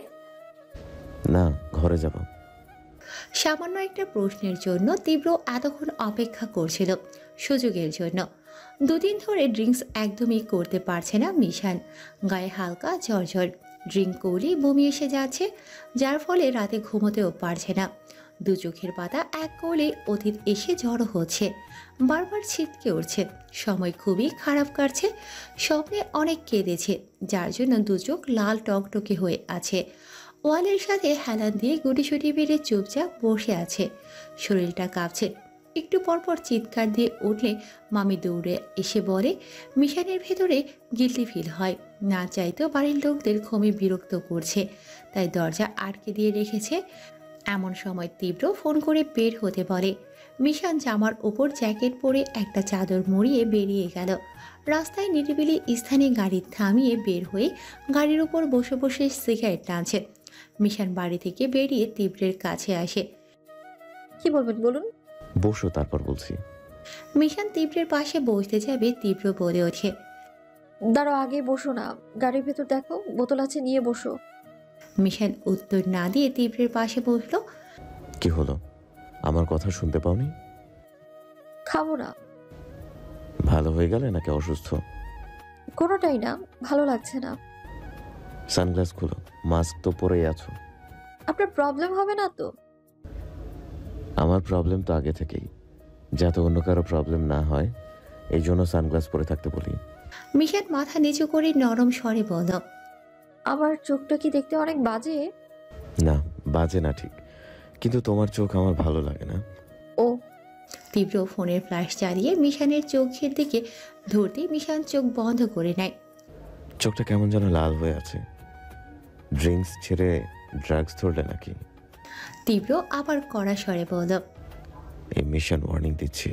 Speaker 8: না, ঘরে যাব।
Speaker 1: সামান্য একটা প্রশ্নের জন্য তীব্র এতক্ষণ অপেক্ষা করছিল, সুযোগের জন্য। দুদিন ধরে ড্রিঙ্কস একদমই করতে পারছে না মিশান। গায়ে হালকা জ্বর, ড্রিঙ্ক করলেই বমি এসে যাচ্ছে, যার ফলে রাতে ঘুমোতেও পারছে না। দু চোখের পাতা এক করলেই অতীত এসে জড়ো হচ্ছে, বারবার ছিটকে উঠছে। সময় খুবই খারাপ কাটছে, স্বপ্নে অনেক কেঁদেছে, যার জন্য দু চোখ লাল টকটকে হয়ে আছে। ওয়ালের সাথে হেলান দিয়ে গুটিসুটি বেড়ে চুপচাপ বসে আছে, শরীরটা কাঁপছে। একটু পরপর চিৎকার দিয়ে উঠলে মামি দৌড়ে এসে বলে, মিশানের ভেতরে গিল্টি ফিল হয়, না চাইতেও বাড়ির লোকদের ঘুমে বিরক্ত করছে, তাই দরজা আটকে দিয়ে রেখেছে। এমন সময় তীব্র ফোন করে বের হতে বলে। মিশান জামার ওপর জ্যাকেট পরে একটা চাদর মুড়িয়ে বেরিয়ে গেল। রাস্তায় নিরিবিলি স্থানে গাড়ি থামিয়ে বের হয়ে গাড়ির উপর বসে বসে সিগারেট টানছে। মিশান বাড়ি থেকে বেরিয়ে তীব্রের কাছে আসে।
Speaker 3: কি বলবেন বলুন?
Speaker 8: বসো, তারপর বলছি।
Speaker 1: মিশান তীব্রের পাশে বসতে যাবে, তীব্র বলে ওঠে,
Speaker 3: দাঁড়াও, আগে বসো না, গাড়ির ভেতর দেখো বোতল আছে, নিয়ে বসো।
Speaker 1: মিশান উত্তর না দিয়ে তীব্রের পাশে বসলো।
Speaker 8: কি হলো, আমার কথা শুনতে পাওনি?
Speaker 3: খাবো না।
Speaker 8: ভালো হয়ে গেলে নাকি অসুস্থ?
Speaker 3: কোনোটাই না, ভালো লাগছে না।
Speaker 8: সানগ্লাস খুলো, মাস্ক তো পরেই আছো।
Speaker 3: আপনার প্রবলেম হবে না তো?
Speaker 8: আমার প্রবলেম তো আগে থেকেই, যাতে অন্য কারো প্রবলেম না হয়, এই জন্য সানগ্লাস পরে থাকতে বলি।
Speaker 1: মিশান মাথা নিচু করে নরম স্বরে বলল,
Speaker 3: আমার চোখটা কি দেখতে অনেক বাজে?
Speaker 8: না, বাজে না ঠিক, কিন্তু তোমার চোখ আমার ভালো লাগে না।
Speaker 3: ও।
Speaker 1: তীব্র ফোনের ফ্ল্যাশ চালিয়ে মিশানের চোখের দিকে ধরতে মিশান চোখ বন্ধ করে নেয়।
Speaker 8: চোখটা কেমন যেন লাল হয়ে আছে। ড্রিঙ্কস ছেড়ে ড্রাগস ধরলে নাকি?
Speaker 1: তীব্র আবার কড়া স্বরে বলল,
Speaker 8: এই মিশন ওয়ার্নিং দিচ্ছি,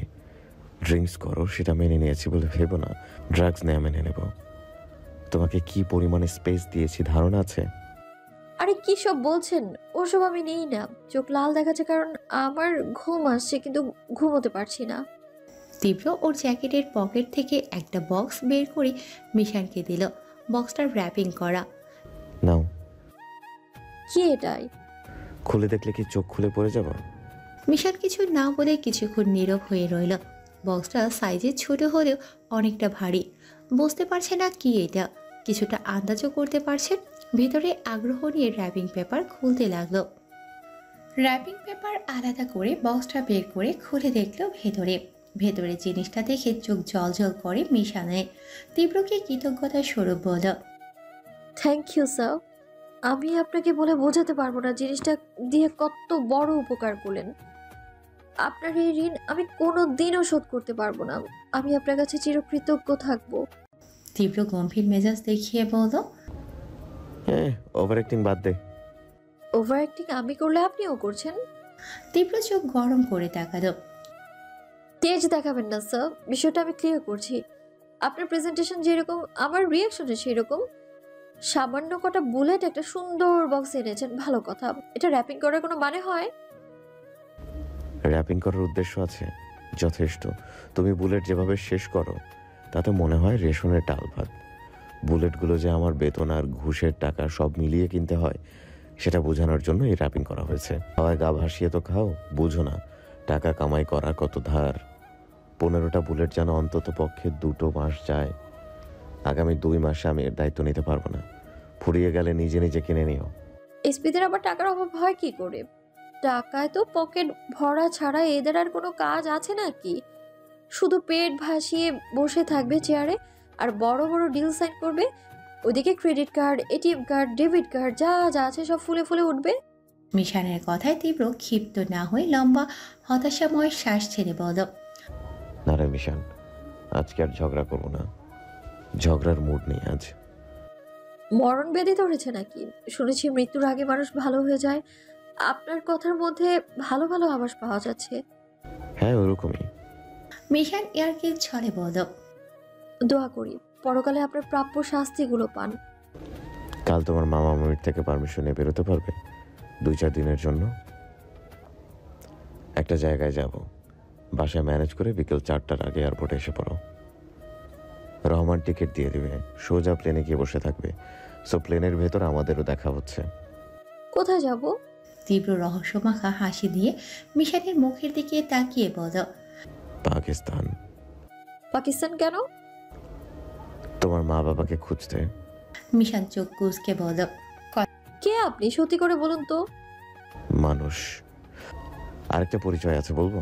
Speaker 8: ড্রিঙ্কস করো সেটা মেনে নিয়েছি বলে ভেবো না ড্রাগস নেওয়া মেনে নেব। তোমাকে কি পরিমাণে স্পেস দিয়েছি ধারণা আছে?
Speaker 3: আরে কি সব বলছেন? ওসব আমি নেই না। চোখ লাল দেখাচ্ছে কারণ আমার ঘুম আসছে, কিন্তু ঘুমোতে পারছি না।
Speaker 1: তীব্র ওর জ্যাকেটের পকেট থেকে একটা বক্স বের করে মিশানকে দিল। বক্সটার র্যাপিং করা।
Speaker 8: নাও।
Speaker 3: কি এটাই?
Speaker 8: খুলে দেখলে কি চোখ খুলে পড়ে যাব?
Speaker 1: মিশান কিছু না বলে কিছুক্ষণ নীরব হয়ে রইল। বক্সটা সাইজে ছোট হলেও অনেকটা ভারী, বুঝতে পারছে না কি এটা। কিছুটা আন্দাজও করতে পারছে। ভেতরে আগ্রহ নিয়ে র্যাপিং পেপার খুলতে লাগলো। র্যাপিং পেপার আলাদা করে বক্সটা বের করে খুলে দেখলো ভেতরে জিনিসটা দেখে চোখ জলজল করে মিশানে। তীব্রকে কৃতজ্ঞতার স্বরূপ বলল,
Speaker 3: থ্যাংক ইউ স্যার। আমি আপনাকে বলে বোঝাতে পারবো না জিনিসটা দিয়ে কত বড় উপকার করলেন। আপনার এই ঋণ আমি কোনো দিনও শোধ করতে পারবো না। আমি আপনার কাছে চিরকৃতজ্ঞ থাকবো।
Speaker 1: তীব্র গম্ভীর মেজাজ দেখিয়ে বলল,
Speaker 8: হ্যাঁ, ওভার অ্যাক্টিং বাদ দে।
Speaker 3: ওভার অ্যাক্টিং আমি করলে আপনিও করছেন।
Speaker 1: তীব্র চোখ গরম করে তাকালো।
Speaker 3: তেজ দেখাবেন না স্যার, বিষয়টা আমি ক্লিয়ার করছি। আপনার প্রেজেন্টেশন যেরকম, আমার রিয়াকশনও সেরকম। সামান্য কটা বুলেট একটা সুন্দর বক্স এনেছেন, ভালো কথা। এটা র্যাপিং করার কোনো মানে হয়?
Speaker 8: র্যাপিং করার উদ্দেশ্য আছে, যথেষ্ট। তুমি বুলেট যেভাবে শেষ করো তাতে মনে হয় রেশনের ডাল ভাত। বুলেটগুলো যে আমার বেতন আর ঘুষের টাকা সব মিলিয়ে কিনতে হয় সেটা বোঝানোর জন্য এই র্যাপিং করা হয়েছে। হয় গা ভাসিয়ে তো খাও, বুঝো না টাকা কামাই করা কত ধার। 15টা বুলেট যেন অন্তত পক্ষে 2 মাস যায়। আগামী 2 মাসে আমি এর দায়িত্ব নিতে পারবো না। ফুরিয়ে গেলে নিজে নিজে কিনে নিও।
Speaker 3: এসপিদের আবার টাকার অভাব হয় কি করে? টাকায় তো পকেট ভরা ছাড়া এদের আর কোনো কাজ আছে নাকি? শুধু পেট ভাসিয়ে বসে থাকবে চেয়ারে আর বড় বড় ডিল সাইন করবে। ওদিকে credit card, ATM card, debit card যা যা আছে সব ফুলে ফুলে উঠবে।
Speaker 1: মিশানের কথায় তীব্র ক্ষিপ্ত না হয়ে লম্বা হতাশাময় শ্বাস ছেড়ে বলল,
Speaker 8: না রে মিশান, আজকে আর ঝগড়া করবো না। ঝগড়ার মুড নেই আজ।
Speaker 3: মরণ ব্যাধি ধরেছে নাকি? শুনেছি মৃত্যুর আগে মানুষ ভালো হয়ে যায়। আপনার কথার মধ্যে ভালো ভালো আভাস পাওয়া যাচ্ছে।
Speaker 8: হ্যাঁ, ওরকমই।
Speaker 1: মিশান ইয়ার্কির ছলে বলল,
Speaker 3: দোয়া করি পরকালে আপনার প্রাপ্য শাস্তিগুলো পান।
Speaker 8: কাল তোমার মামা মামির থেকে পারমিশন নিয়ে বেরোতে পারবে 2-4 দিনের জন্য? একটা জায়গায় যাব, বাসায় ম্যানেজ করে বিকেল 4টার আগে এয়ারপোর্টে এসে পড়ো। রহমান টিকিট দিয়ে দিবে, সোজা প্লেনে গিয়ে বসে থাকবে। সো প্লেনের ভেতর আমাদেরও দেখা হচ্ছে।
Speaker 3: কোথায় যাব?
Speaker 1: তীব্র রহস্যমাখা হাসি দিয়ে মিশানের মুখের দিকে তাকিয়ে বলল,
Speaker 8: পাকিস্তান।
Speaker 3: পাকিস্তান কেন?
Speaker 8: তোমার মা বাবাকে খুঁজতে।
Speaker 1: মিশান চোখ কুঁচকে বলল,
Speaker 3: কে আপনি? সত্যি করে বলুন তো।
Speaker 8: মানুষ। আরেকটা পরিচয় আছে, বলবো?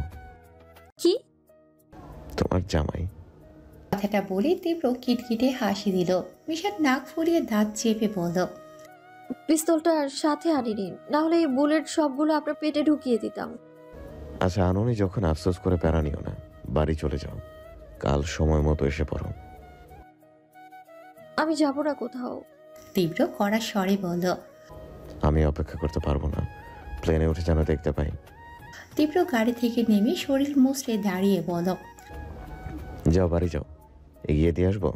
Speaker 3: কি?
Speaker 8: তোমার জামাই।
Speaker 1: কথাটা বলে তীব্র কিটকিটে হাসি দিল। মিশান নাক ফুরিয়ে দাঁত চেপে বলল,
Speaker 3: পিস্তলটা সাথে আনিনি, না হলে এই বুলেট সবগুলো আপনার পেটে ঢুকিয়ে দিতাম।
Speaker 8: আচ্ছা, আননি যখন আফসোস করে প্যারা নিও না, বাড়ি চলে যাও। কাল সময় মতো এসে পড়ো।
Speaker 3: আমি যাব না কোথাও।
Speaker 1: তীব্র কড়া স্বরে বলল,
Speaker 8: আমি অপেক্ষা করতে পারবো না। প্লেনে উঠে যেন দেখতে পাই।
Speaker 1: তীব্র গাড়ি থেকে নেমে শরীর মুছড়ে দাঁড়িয়ে বলল,
Speaker 8: যাও, বাড়ি যাও। এগিয়ে দিয়ে আসবো?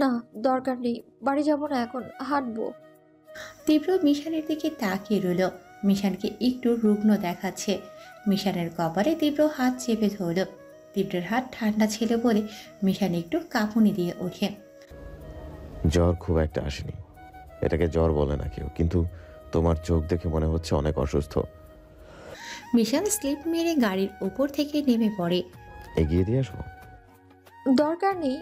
Speaker 3: না, দরকার নেই। বাড়ি যাব না, এখন হাঁটবো।
Speaker 1: তীব্র মিশানের দিকে তাকিয়ে রইল। মিশানকে একটু রুগ্ন দেখাচ্ছে। মিশানের কপালে তীব্র হাত চেপে ধরল। তীব্রের হাত ঠান্ডা ছিল বলে মিশান একটু কাঁপুনি দিয়ে ওঠে।
Speaker 8: জ্বর খুব একটা আসেনি, এটাকে জ্বর বলে না কেউ, কিন্তু তোমার চোখ দেখে মনে হচ্ছে অনেক অসুস্থ।
Speaker 1: মিশান স্লিপ মেরে গাড়ির উপর থেকে নেমে পড়ে।
Speaker 8: এগিয়ে দিয়ে আসবো?
Speaker 3: দরকার নেই,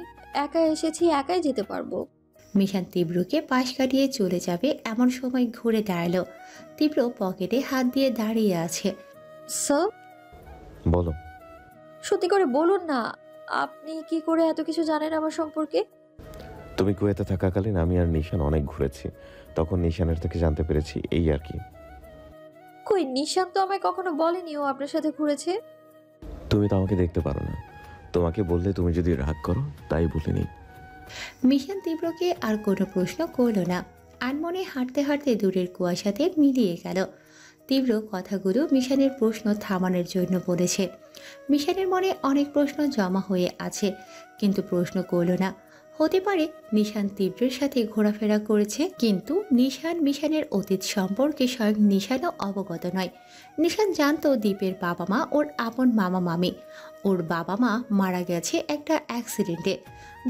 Speaker 3: একা এসেছি, একাই যেতে পারবো।
Speaker 1: মিশান তীব্রকে পাশ কাটিয়ে চলে যাবে এমন সময় ঘুরে দাঁড়ালো। তীব্র পকেটে হাত দিয়ে দাঁড়িয়ে আছে।
Speaker 3: স্যার?
Speaker 8: বলো।
Speaker 3: সত্যি করে বলুন না, আপনি কি করে এত কিছু জানেন আমার সম্পর্কে?
Speaker 8: তুমি কুয়েতে থাকাকালীন আমি আর নিশান অনেক ঘুরেছি, তখন নিশানের থেকে জানতে পেরেছি, এই আর কি।
Speaker 3: কই, নিশান তো আমায় কখনো বলেনি ও আপনার সাথে ঘুরেছে।
Speaker 8: তুমি তো আমাকে দেখতে পারো না, তোমাকে বললে তুমি যদি রাগ করো, তাই বলিনি।
Speaker 1: মিশান তীব্রকে আর কোনো প্রশ্ন করল না। আনমনে হাঁটতে হাঁটতে দূরের কুয়াশাতে মিলিয়ে গেল। তীব্র কথাগুলো মিশানের প্রশ্ন থামানোর জন্য বলেছে। মিশানের মনে অনেক প্রশ্ন জমা হয়ে আছে, কিন্তু প্রশ্ন করল না। হতে পারে নিশান তীব্রের সাথে ঘোরাফেরা করেছে, কিন্তু নিশান মিশানের অতীত সম্পর্কে স্বয়ং নিশানও অবগত নয়। নিশান জানতো দ্বীপের বাবা মা ওর আপন মামা মামি। ওর বাবা মা মারা গেছে একটা অ্যাক্সিডেন্টে।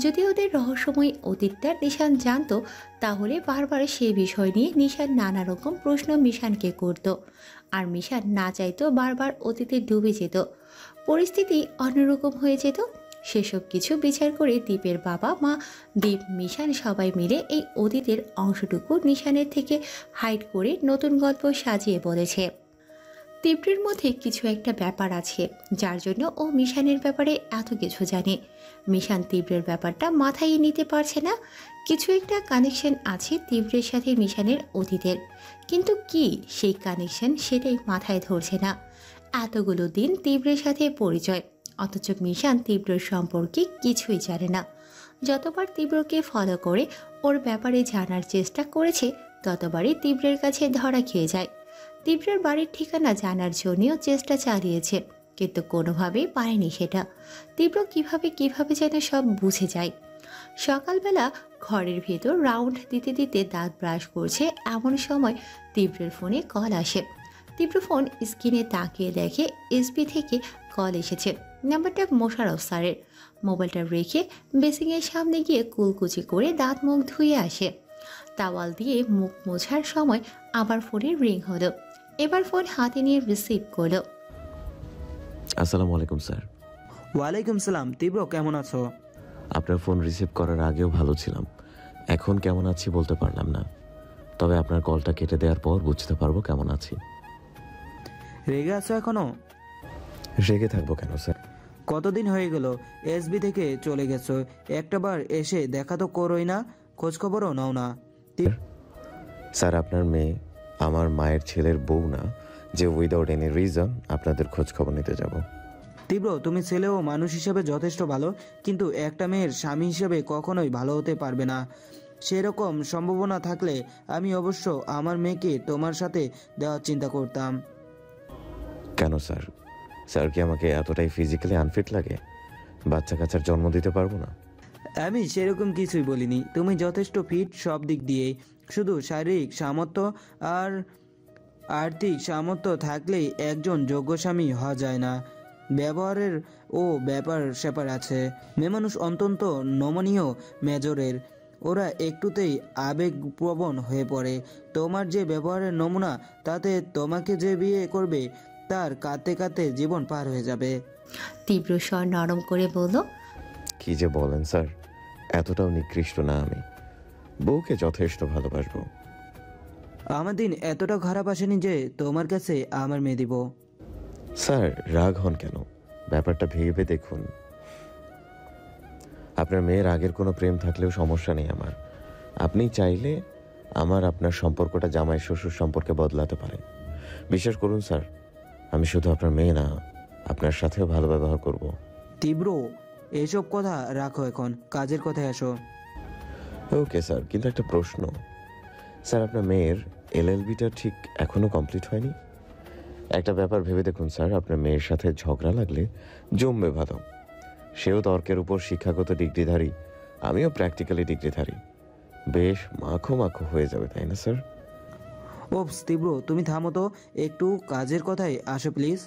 Speaker 1: যদি ওদের রহস্যময় অতীতটা নিশান জানতো, তাহলে বারবার সেই বিষয় নিয়ে নিশান নানা রকম প্রশ্ন মিশানকে করত। আর মিশান না চাইতো বারবার অতীতে ডুবে যেত, পরিস্থিতি অন্যরকম হয়ে যেত। সেসব কিছু বিচার করে দ্বীপের বাবা মা, দ্বীপ, মিশান সবাই মিলে এই অতীতের অংশটুকু নিশানের থেকে হাইড করে নতুন গল্প সাজিয়ে বলেছে। তীব্রের মধ্যে কিছু একটা ব্যাপার আছে, যার জন্য ও মিশানের ব্যাপারে এত কিছু জানে। মিশান তীব্রের ব্যাপারটা মাথায় নিতে পারছে না। কিছু একটা কানেকশন আছে তীব্রের সাথে মিশানের অতীতের, কিন্তু কি সেই কানেকশন সেটাই মাথায় ধরছে না। এতগুলো দিন তীব্রের সাথে পরিচয়, অথচ মিশান তীব্রের সম্পর্কে কিছুই জানে না। যতবার তীব্রকে ফলো করে ওর ব্যাপারে জানার চেষ্টা করেছে ততবারই তীব্রের কাছে ধরা খেয়ে যায়। তীব্রের বাড়ির ঠিকানা জানার জন্যও চেষ্টা চালিয়েছে, কিন্তু কোনোভাবেই পারেনি সেটা। তীব্র কিভাবে যেন সব বুঝে যায়। সকালবেলা ঘরের ভেতর রাউন্ড দিতে দিতে দাঁত ব্রাশ করছে এমন সময় তীব্রের ফোনে কল আসে। তীব্র ফোন স্ক্রিনে তাকিয়ে দেখে এসবি থেকে কল এসেছে। নাম্বারটা মোশারফ স্যারের। মোবাইলটা রেখে বেসিংয়ের সামনে গিয়ে কুলকুচি করে দাঁত মুখ ধুয়ে আসে। তাওয়াল দিয়ে মুখ মোছার সময় আবার ফোনের রিং হলো। এবার ফোন হাতে নিয়ে রিসিভ করলো।
Speaker 8: আসসালামু আলাইকুম স্যার।
Speaker 13: ওয়ালাইকুম সালাম। তীব্র, কেমন আছো?
Speaker 8: আপনার ফোন রিসিভ করার আগেও ভালো ছিলাম, এখন কেমন আছি বলতে পারলাম না, তবে আপনার কলটা কেটে দেওয়ার পর বুঝতে পারবো কেমন আছি।
Speaker 13: রেগে আছো এখনো?
Speaker 8: রেগে থাকবো কেন স্যার?
Speaker 13: কতদিন হয়ে গেল এসবি থেকে চলে গেছো, একটাবার এসে দেখা তো করোই না, খোঁজ খবরও নাও না।
Speaker 8: স্যার, আপনার মেয়ে আমার মায়ের ছেলের বউ না যে উইদাউট এনি রিজন আপনাদের খোঁজ খবর নিতে যাব।
Speaker 13: তীব্র, তুমি ছেলে ও মানুষ হিসেবে যথেষ্ট ভালো, কিন্তু একটা মেয়ের স্বামী হিসেবে কখনোই ভালো হতে পারবে না। সেরকম সম্ভাবনা থাকলে আমি অবশ্য আমার মেয়েকে তোমার সাথে দেওয়ার চিন্তা করতাম।
Speaker 8: কেন স্যার? স্যার কি আমাকে এতটাই ফিজিক্যালি আনফিট লাগে? বাচ্চা কাচ্চার জন্ম দিতে পারবো না?
Speaker 13: আমি সেরকম কিছুই বলিনি, তুমি যথেষ্ট ফিট সব দিক দিয়ে, শুধু শারীরিক সামর্থ্য আর আর্থিক সামর্থ্য থাকলেই একজন যোগ্য স্বামী হওয়া যায় না। ব্যবহারের ও ব্যাপার স্যাপার আছে। মেয়ে মানুষ অত্যন্ত নমনীয় মেজরের, ওরা একটুতেই আবেগপ্রবণ হয়ে পড়ে। তোমার যে ব্যবহারের নমুনা, তাতে তোমাকে যে বিয়ে করবে তার কাঁদতে কাঁদতে জীবন পার হয়ে যাবে।
Speaker 1: তীব্র স্বর নরম করে বলল,
Speaker 8: কি যে বলেন স্যার, এতটাও নিকৃষ্ট না আমি, বউকে যথেষ্ট ভালোবাসবো।
Speaker 13: আমার দিন এতটা খারাপ আসেনি যে তোমার কাছে আমার মেয়ে দিব।
Speaker 8: স্যার, রাগ হন কেন? ব্যাপারটা ভেবে দেখুন। আপনার মেয়ের আগের কোনো প্রেম থাকলেও সমস্যা নেই আমার। আপনি চাইলে আমার আপনার সম্পর্কটা জামাই শ্বশুর সম্পর্কে বদলাতে পারে। বিশ্বাস করুন স্যার, আমি শুধু আপনার মেয়ে না, আপনার সাথেও ভালো ব্যবহার করব।
Speaker 13: তীব্র, এসব কথা রাখো, এখন কাজের কথায় আসো।
Speaker 8: ওকে স্যার, কিন্তু একটা প্রশ্ন। স্যার, আপনার মেয়ের এলএলবিটা ঠিক এখনো কমপ্লিট হয়নি? একটা ব্যাপার ভেবে দেখুন স্যার, আপনার মেয়ের সাথে ঝগড়া লাগলে জমবে ভালো। সেও তর্কের উপর শিক্ষাগত ডিগ্রিধারী, আমিও প্র্যাকটিক্যালি ডিগ্রিধারী, বেশ মাখো মাখো হয়ে যাবে, তাই না স্যার?
Speaker 13: ওপস তীব্র, তুমি থামো তো, একটু কাজের কথায় আসো প্লিজ।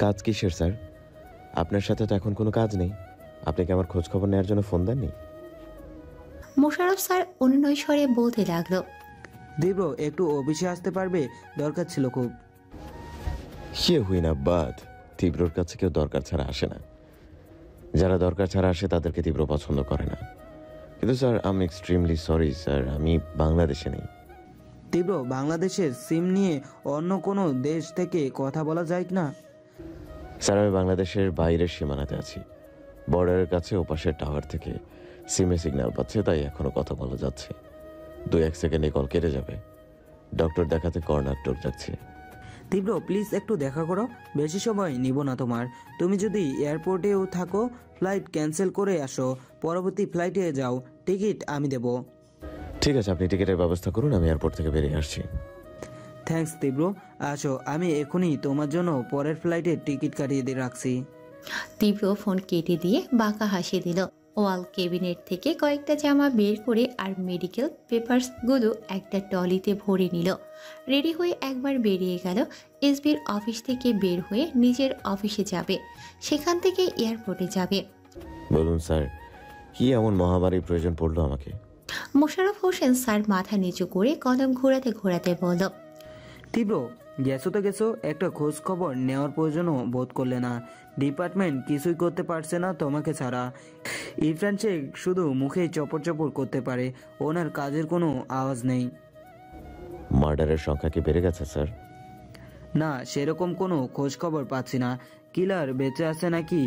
Speaker 8: কাজ কিসের স্যার? আপনার সাথে তো এখন কোনো কাজ নেই। আপনি কি আমার খোঁজ খবর নেওয়ার জন্য ফোন দেননি?
Speaker 1: মোশারফ স্যার অনুনয় স্বরে বলতে লাগলো,
Speaker 13: তীব্র, একটু অফিসে আসতে পারবে? দরকার ছিল খুব।
Speaker 8: সে হুই না বাদ, তীব্রর কাছে কেউ দরকার ছাড়া আসে না। যারা দরকার ছাড়া আসে তাদেরকে তীব্র পছন্দ করে না। কিন্তু স্যার, আমি এক্সট্রিমলি সরি স্যার, আমি বাংলাদেশে নেই।
Speaker 13: তীব্র, বাংলাদেশের সিম নিয়ে অন্য কোনো দেশ থেকে কথা বলা যায় না?
Speaker 8: স্যার, আমি বাংলাদেশের বাইরের সীমানাতে আছি, বর্ডারের কাছে ওপাশের টাওয়ার থেকে সিমে সিগন্যাল পাচ্ছে, তাই এখনো কথা বলা যাচ্ছে। 2-1 সেকেন্ডে কল কেটে যাবে। ডক্টর দেখাতে কর্নাটক যাচ্ছি।
Speaker 13: তীব্র, প্লিজ একটু দেখা করো, বেশি সময় নিব না তোমার। তুমি যদি এয়ারপোর্টেও থাকো, ফ্লাইট ক্যান্সেল করে আসো, পরবর্তী ফ্লাইটে যাও, টিকিট আমি দেব।
Speaker 8: ঠিক আছে, আপনি টিকিটের ব্যবস্থা করুন, আমি এয়ারপোর্ট থেকে বেরিয়ে আসছি।
Speaker 13: থ্যাঙ্কস তীব্র, আসো, আমি এখনই তোমার জন্য পরের ফ্লাইটের টিকিট কাটিয়ে দিয়ে রাখছি।
Speaker 1: তীব্র ফোন কেটে দিয়ে বাঁকা হাসি দিল। ওয়াল ক্যাবিনেট থেকে কয়েকটা জামা বের করে আর মেডিকেল পেপারসগুলো একটা টলিতে ভরে নিল। রেডি হয়ে একবার বেরিয়ে গেল। এসবির অফিস থেকে বের হয়ে নিজের অফিসে যাবে, সেখান থেকে এয়ারপোর্টে যাবে।
Speaker 8: বলুন স্যার, কি এমন মহামারীর প্রয়োজন পড়লো আমাকে?
Speaker 1: মোশাররফ হোসেন স্যার মাথা নিচু করে কলম ঘোরাতে ঘোরাতে বলল,
Speaker 13: তীব্র, গেছো তো গেছো, একটা খোঁজ খবর নেওয়ার প্রয়োজনও বোধ করলে না। ডিপার্টমেন্ট কিছুই করতে পারছে না তোমাকে ছাড়া। ইরফান শেখ শুধু মুখেই চপর চপর করতে পারে, ওনার কাজের কোনো আওয়াজ নেই।
Speaker 8: মার্ডারের সংখ্যা কি বেড়ে গেছে স্যার?
Speaker 13: না, সেরকম কোনো খোঁজ খবর পাচ্ছি না। কিলার বেঁচে আছে নাকি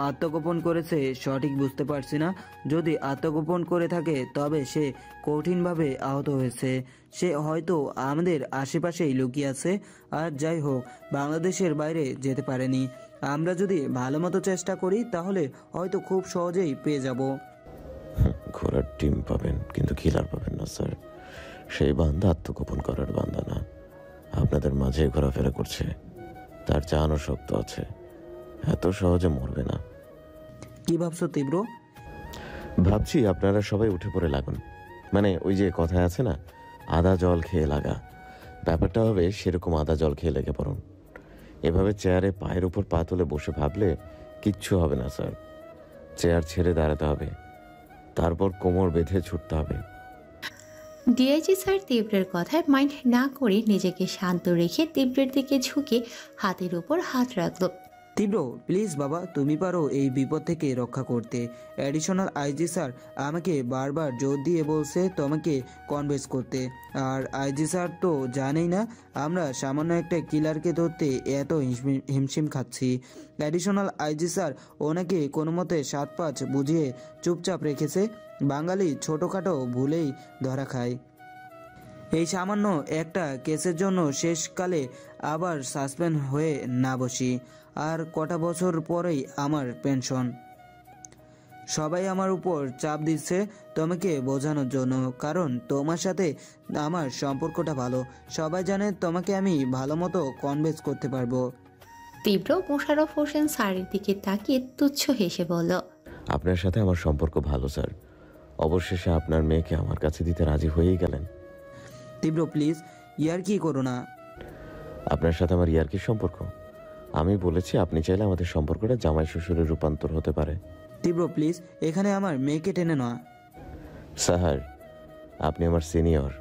Speaker 13: আত্মগোপন করেছে সঠিক বুঝতে পারছি না। যদি আত্মগোপন করে থাকে তবে সে কঠিনভাবে আহত হয়েছে। সে হয়তো আমাদের আশেপাশেই লুকিয়ে আছে। আর যাই হোক, বাংলাদেশের বাইরে যেতে পারেনি। আমরা যদি ভালো মতো চেষ্টা করি তাহলে হয়তো খুব সহজেই পেয়ে যাব।
Speaker 8: ঘোড়ার ডিম পাবেন কিন্তু কিলার পাবেন না স্যার। সেই বান্দা আত্মগোপন করার বান্দা না, আপনাদের মাঝে ঘোরাফেরা করছে, তার চানো শক্ত আছে, এত সহজে মরবে না।
Speaker 13: কি ভাবছো তীব্র?
Speaker 8: ভাবছি আপনারা সবাই উঠে পড়ে লাগুন, মানে ওই যে কথায় আছে না, আদা জল খেয়ে লাগা, ব্যাপারটা হবে সেরকম। আদা জল খেয়ে লেগে পড়ুন। এভাবে চেয়ারে পায়ের উপর পা তুলে বসে ভাবলে কিচ্ছু হবে না স্যার। চেয়ার ছেড়ে দাঁড়াতে হবে, তারপর কোমর বেঁধে ছুটতে হবে।
Speaker 1: ডিআইজি স্যার তীব্রের কথায় মাইন্ড না করে নিজেকে শান্ত রেখে তীব্রের দিকে ঝুঁকে হাতের উপর হাত রাখল।
Speaker 13: তীব্র প্লিজ বাবা, তুমি পারো এই বিপদ থেকে রক্ষা করতে। অ্যাডিশনাল আইজি স্যার আমাকে বারবার জোর দিয়ে বলছে তোমাকে কনভিন্স করতে, আর আইজি স্যার তো জানেই না আমরা সামান্য একটা কিলারকে ধরতে এত হিমশিম খাচ্ছি। অ্যাডিশনাল আইজি স্যার ওনাকে কোনো মতে 7-5 বুঝিয়ে চুপচাপ রেখেছে। বাঙালি ছোটোখাটো ভুলেই ধরা খায়। এই সামান্য একটা কেসের জন্য শেষকালে আবার সাসপেন্ড হয়ে না বসি, আর কটা বছর পরেই আমার পেনশন। সবাই আমার উপর চাপ দিচ্ছে তোমাকে বোঝানোর জন্য, কারণ তোমার সাথে আমার সম্পর্কটা ভালো। সবাই জানে তোমাকে আমি ভালো মতো কনভিন্স করতে পারবো।
Speaker 1: তীব্র মোশাররফ হোসেন স্যারের দিকে তাকিয়ে তুচ্ছ হেসে বলল,
Speaker 8: আপনার সাথে আমার সম্পর্ক ভালো স্যার। অবশেষে আপনার মেয়েকে আমার কাছে দিতে রাজি হয়েই গেলেন।
Speaker 13: তীব্র প্লিজ ইয়ার্কি করো না।
Speaker 8: আপনার সাথে আমার ইয়ার্কির সম্পর্ক? আমি বলেছি আপনি চাইলে আমাদের সম্পর্কটা জামাই শ্বশুরের রূপান্তর হতে পারে।
Speaker 13: তীব্র প্লিজ এখানে আমার মেয়েকে টেনে না।
Speaker 8: স্যার আপনি আমার সিনিয়র,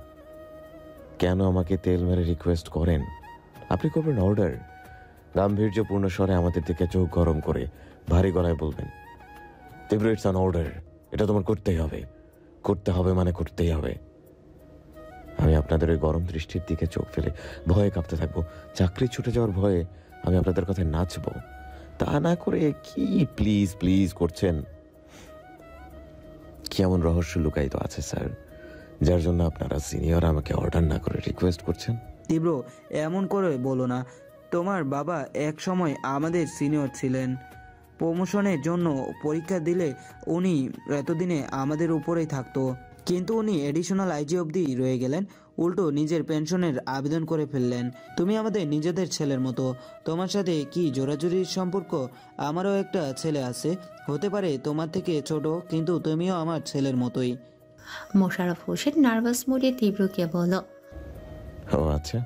Speaker 8: কেন আমাকে তেল মেরে রিকোয়েস্ট করেন? আপনি করবেন অর্ডার, গাম্ভীর্যপূর্ণ স্বরে আমাদের দিকে চোখ গরম করে ভারী গলায় বলবেন, তীব্র ইটস অ্যান অর্ডার, এটা তোমার করতেই হবে, করতে হবে মানে করতেই হবে। আমি আপনাদের ওই গরম দৃষ্টির দিকে চোখ ফেলে ভয়ে কাঁপতে থাকবো। চাকরি ছুটে যাওয়ার ভয়ে আমি আপনাদের কথায় নাচবো, তা না করে কি প্লিজ প্লিজ করছেন? কি এমন রহস্য লুকায়িত আছে স্যার, যার জন্য আপনারা সিনিয়র আমাকে অর্ডার না করে রিকোয়েস্ট করছেন?
Speaker 13: তীব্র এমন করে বলো না। তোমার বাবা এক সময় আমাদের সিনিয়র ছিলেন। প্রমোশনের জন্য পরীক্ষা দিলে উনি এতদিনে আমাদের উপরেই থাকতো, কিন্তু উনি এডিশনাল আইজি অবধি রয়ে গেলেন, উল্টো নিজের পেনশনের আবেদন করে ফেললেন। তুমি আমাদের নিজেদের ছেলের মতো, তোমার সাথে কি জোরাজুরির সম্পর্ক? আমারও একটা ছেলে আছে, হতে পারে তোমার থেকে ছোট, কিন্তু তুমিও আমার ছেলের মতোই।
Speaker 1: মোশাররফ হোসেন নার্ভাস মোডে তীব্রকে বলল,
Speaker 8: ও আচ্ছা,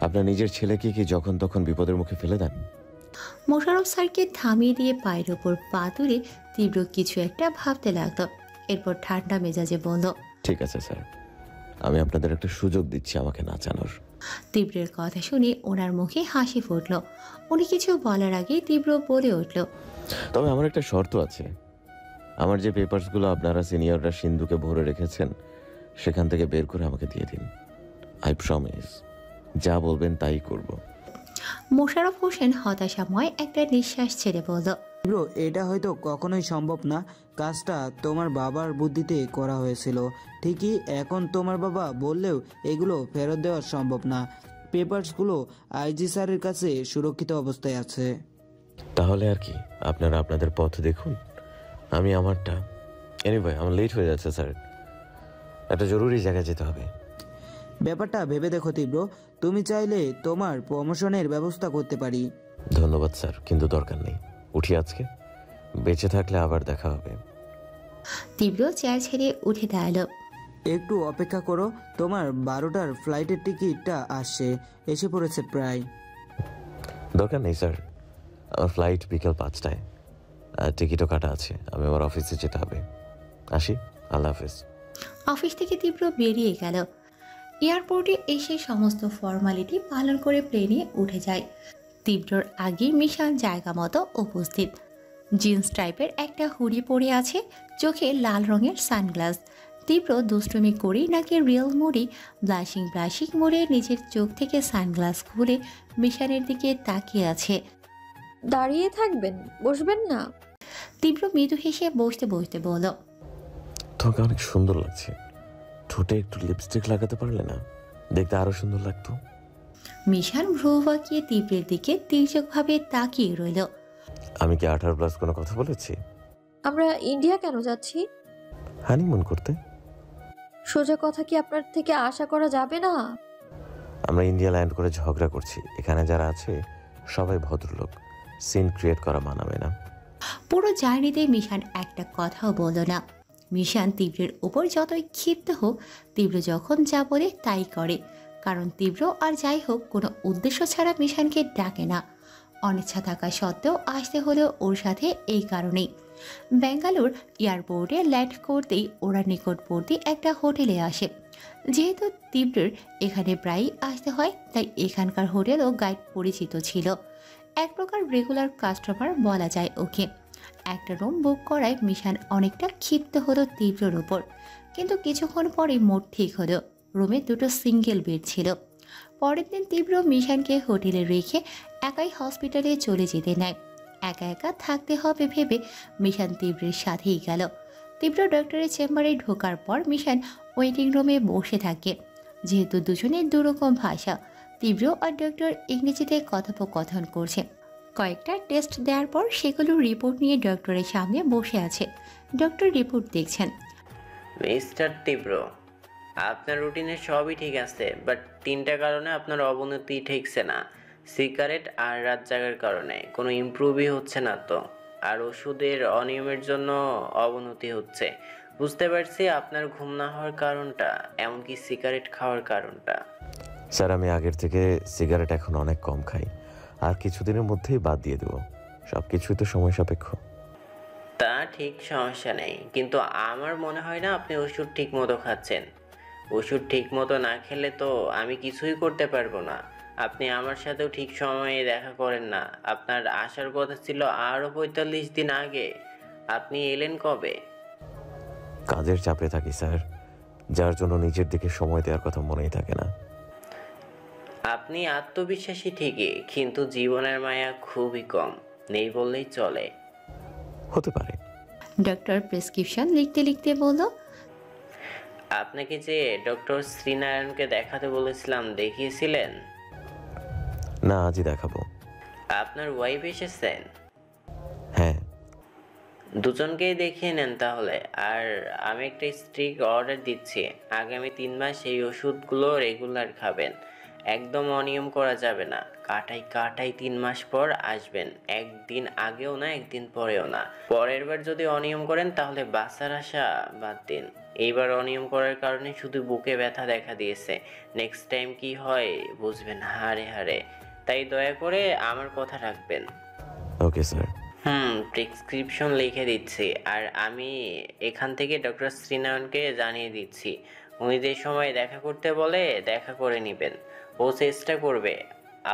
Speaker 8: আপনার নিজের ছেলেকে কি যখন তখন বিপদের মুখে ফেলে দেন?
Speaker 1: মোশাররফ স্যারকে থামিয়ে দিয়ে পায়ের ওপর পা তুলে তীব্র কিছু একটা ভাবতে লাগলো। এরপর ঠান্ডা মেজাজে বলল,
Speaker 8: ঠিক আছে স্যার, আমি আপনাদের একটা সুযোগ দিচ্ছি আমাকে নাচানোর।
Speaker 1: তীব্রের কথা শুনে ওনার মুখে হাসি ফুটল। উনি কিছু বলার আগেই তীব্র বলে উঠল,
Speaker 8: তবে আমার একটা শর্ত আছে। আমার যে পেপারসগুলো আপনারা সিনিয়ররা সিন্ধুকে ভরে রেখেছেন সেখান থেকে বের করে আমাকে দিয়ে দিন। আই প্রমিস, যা বলবেন তাই করব।
Speaker 1: মোশাররফ হোসেন হতাশাময় একটা নিঃশ্বাস ছেড়ে বলল,
Speaker 13: ব্রো এটা হয়তো কখনোই সম্ভব না। কাজটা তোমার বাবার বুদ্ধিতে করা হয়েছিল ঠিকই, এখন তোমার বাবা বললেও এগুলো ফেরত দেওয়া সম্ভব না। পেপারসগুলো আইজি স্যারের কাছে সুরক্ষিত অবস্থায় আছে।
Speaker 8: তাহলে আর কি, আপনারা আপনাদের পথ দেখুন, আমি আমারটা। এনিওয়ে আমার লেট হয়ে যাচ্ছে স্যার, একটা জরুরি জায়গায় যেতে হবে।
Speaker 13: ব্যাপারটা ভেবে দেখো তীব্র, তুমি চাইলে তোমার প্রমোশনের ব্যবস্থা করতে পারি।
Speaker 8: ধন্যবাদ স্যার, কিন্তু দরকার নেই, উঠি আজকে, বেঁচে থাকলে আবার দেখা হবে।
Speaker 1: তীব্র চেয়ার ছেড়ে উঠে দাঁড়ালো।
Speaker 13: একটু অপেক্ষা করো, তোমার 12টার ফ্লাইটের টিকিটটা আসছে, এসে পড়েছে প্রায়।
Speaker 8: দরকার নেই স্যার, আমার ফ্লাইট বিকেল 5টায়, আর টিকিটও কাটা আছে, আমি আমার অফিসে যেতে হবে। আসি, আল্লাহ হাফিজ।
Speaker 1: অফিস থেকে তীব্র বেরিয়ে গেল। এয়ারপোর্টে এসে সমস্ত ফর্মালিটি পালন করে প্লেনে উঠে যায়। তীব্রর আগে মিশান জায়গা মতো উপস্থিত। জিন্স টাইপের একটা হুডি পরে আছে, চোখে লাল রঙের সানগ্লাস। তীব্র দুষ্টুমি করেই নাকি রিয়েল মোডে ব্লাশিং মোড়ে নিজের চোখ থেকে সানগ্লাস খুলে মিশানের দিকে তাকিয়ে আছে।
Speaker 3: দাঁড়িয়ে থাকবেন, বসবেন না?
Speaker 1: তীব্র মৃদু হেসে বসতে বসতে বলল,
Speaker 8: তোমাকে অনেক সুন্দর লাগছে, ঠোঁটে একটু লিপস্টিক লাগাতে পারলে না, দেখতে আরো সুন্দর লাগতো।
Speaker 1: মিশান ভ্রু বাঁকিয়ে তীব্রের দিকে তীর্যকভাবে তাকিয়ে রইল।
Speaker 8: আমি কি 18+ কোনো কথা বলেছি?
Speaker 3: আমরা ইন্ডিয়া কেন যাচ্ছি?
Speaker 8: হানিমুন করতে?
Speaker 3: সোজা কথা কি আপনার থেকে আশা করা যাবে না?
Speaker 8: আমরা ইন্ডিয়া ল্যান্ড করে ঝগড়া করছি, এখানে যারা আছে সবাই ভদ্রলোক, সিন ক্রিয়েট করা মানাবে না।
Speaker 1: পুরো জার্নিতে মিশান একটা কথাও বলল না। মিশান তীব্রের ওপর যতই ক্ষিপ্ত হোক, তীব্র যখন যা বলে তাই করে, কারণ তীব্র আর যাই হোক কোনো উদ্দেশ্য ছাড়া মিশানকে ডাকে না। অনিচ্ছা থাকা সত্ত্বেও আসতে হলেও ওর সাথে এই কারণেই। ব্যাঙ্গালোর এয়ারপোর্টে ল্যান্ড করতেই ওরা নিকটবর্তী একটা হোটেলে আসে। যেহেতু তীব্রের এখানে প্রায়ই আসতে হয়, তাই এখানকার হোটেলও গাইড পরিচিত ছিল। এক প্রকার রেগুলার কাস্টমার বলা যায় ওকে। একটা রুম বুক করায় মিশান অনেকটা ক্ষিপ্ত হলো তীব্রর ওপর, কিন্তু কিছুক্ষণ পরে মোট ঠিক হলো। রুমে দুটো সিঙ্গেল বেড ছিল। পরের দিন তীব্র মিশানকে হোটেলে রেখে একাই হসপিটালে চলে যেতে নেয়। একা একা থাকতে হবে ভেবে মিশান তীব্রের সাথেই গেল। তীব্র ডক্টরের চেম্বারে ঢোকার পর মিশান ওয়েটিং রুমে বসে থাকে। যেহেতু দুজনের দুরকম ভাষা, তীব্র আর ডক্টর ইংরেজিতে কথোপকথন করছে। কয়েকটা টেস্ট দেওয়ার পর সেগুলোর রিপোর্ট নিয়ে ডক্টরের সামনে বসে আছে। ডক্টর রিপোর্ট দেখছেন।
Speaker 14: মিস্টার তীব্র, আপনার রুটিনে সবই ঠিক আছে, বাট 3টা কারণে আপনার অবনতি ঠেকছে না। সিগারেট আর রাত জাগার কারণে কোনো ইমপ্রুভই হচ্ছে না তো, আর ওষুধের অনিয়মের জন্য অবনতি হচ্ছে। বুঝতে পারছি আপনার ঘুম না হওয়ার কারণটা, এমনকি সিগারেট খাওয়ার কারণটা।
Speaker 8: স্যার, আমি আগের থেকে সিগারেট এখন অনেক কম খাই, আর কিছুদিনের মধ্যেই বাদ দিয়ে দেবো। সব কিছুই তো সময় সাপেক্ষ।
Speaker 14: তা ঠিক, সমস্যা নেই, কিন্তু আমার মনে হয় না আপনি ওষুধ ঠিক মতো খাচ্ছেন। ওষুধ ঠিক মতো না খেলে তো আমি কিছুই করতে পারবো না। আপনি আমার সাথেও ঠিক সময়ে দেখা করেন না। আপনার আসার কথা ছিল আরও 45 দিন আগে। আপনি এলেন কবে?
Speaker 8: কাজের চাপে থাকি স্যার, যার জন্য নিজের দিকে সময় দেওয়ার কথা মনেই থাকে না।
Speaker 14: আপনি আত্মবিশ্বাসী ঠিকই, কিন্তু জীবনের মায়া খুবই কম, নেই বললেই চলে।
Speaker 8: হতে পারে।
Speaker 1: ডক্টর প্রেসক্রিপশন লিখতে লিখতে বলল,
Speaker 14: আপনাকে যে ডক্টর শ্রীনারায়ণকে দেখাতে বলেছিলাম, দেখিয়েছিলেন?
Speaker 8: না, আজই দেখাবো।
Speaker 14: আপনার ওয়াইফ এসেছেন?
Speaker 8: হ্যাঁ।
Speaker 14: দুজনকেই দেখিয়ে নেন তাহলে। আর আমি একটা স্ট্রিক্ট অর্ডার দিচ্ছি, আগামী 3 মাস এই ওষুধগুলো রেগুলার খাবেন। একদম অনিয়ম করা যাবে না। কাটাই 3 মাস পর আসবেন, একদিন আগেও না, একদিন পরেও না। পরের বার যদি অনিয়ম করেন তাহলে বাঁচার আশা বাদ দিন। এইবার অনিয়ম করার কারণে শুধু বুকে ব্যথা দেখা দিয়েছে। নেক্সট টাইম কি হয় বুঝবেন হাড়ে হাড়ে। তাই দয়া করে আমার কথা রাখবেন।
Speaker 8: Okay sir.
Speaker 14: প্রেসক্রিপশন লিখে দিচ্ছি, আর আমি এখান থেকে ডক্টর শ্রীনারায়ণকে জানিয়ে দিচ্ছি। উনি যে সময় দেখা করতে বলে দেখা করে নেবেন। ও চেষ্টা করবে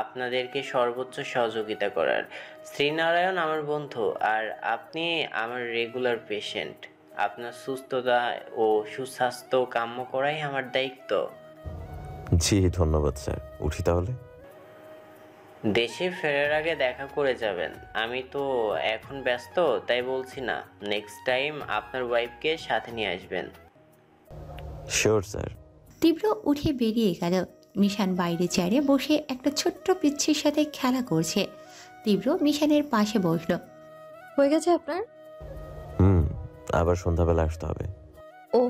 Speaker 14: আপনাদেরকে সর্বোচ্চ সহযোগিতা করার। শ্রীনারায়ণ আমার বন্ধু, আর আপনি আমার রেগুলার পেশেন্ট। আপনার সুস্থতা ও সুস্বাস্থ্য কাম্য করাই আমার দায়িত্ব।
Speaker 8: জি ধন্যবাদ স্যার, উঠি তাহলে।
Speaker 14: দেশে ফেরার আগে দেখা করে যাবেন। আমি তো এখন ব্যস্ত, তাই বলছি না। নেক্সট টাইম আপনার ওয়াইফকে সাথে নিয়ে আসবেন।
Speaker 8: Sure sir.
Speaker 1: তীব্র উঠে বেরিয়ে গেল। মিশান বাইরে চেয়ারে বসে একটা ছোট্ট পিচ্ছির সাথে খেলা করছে। তীব্র মিশানের পাশে বসলো।
Speaker 3: হয়ে গেছে আপনার?
Speaker 8: আবার সন্ধ্যাবেলা আসতে হবে।
Speaker 3: ও,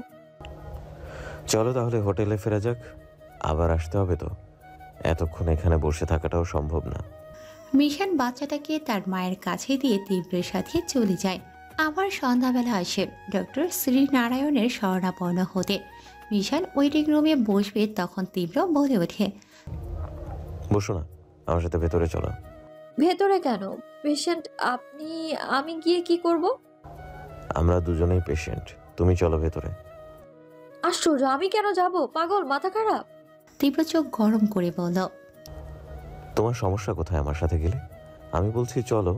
Speaker 8: চলো তাহলে হোটেলে ফেরা যাক। আবার আসতে হবে তো, এতক্ষণ এখানে বসে থাকাটাও সম্ভব না।
Speaker 1: মিশান বাচ্চাটাকে তার মায়ের কাছে দিয়ে তীব্রের সাথে চলে যায়। আবার সন্ধ্যাবেলা আসে ডক্টর শ্রীনারায়ণের শরণাপন্ন হতে। মিশান ওয়েটিং রুমে বসবে, তখন তীব্র বলে ওঠে,
Speaker 8: বসো না, আমার সাথে ভেতরে চলো।
Speaker 3: ভেতরে কেন? পেশেন্ট আপনি, আমি গিয়ে কি করব?
Speaker 8: আমরা দুজনেই পেশেন্ট, তুমি চলো ভেতরে।
Speaker 3: আশ্চর্য, আমি কেন যাব? পাগল, মাথা খারাপ?
Speaker 1: তীব্র চোখ গরম করে বলল,
Speaker 8: তোমার সমস্যা কোথায় আমার সাথে গেলে? আমি বলছি চলো।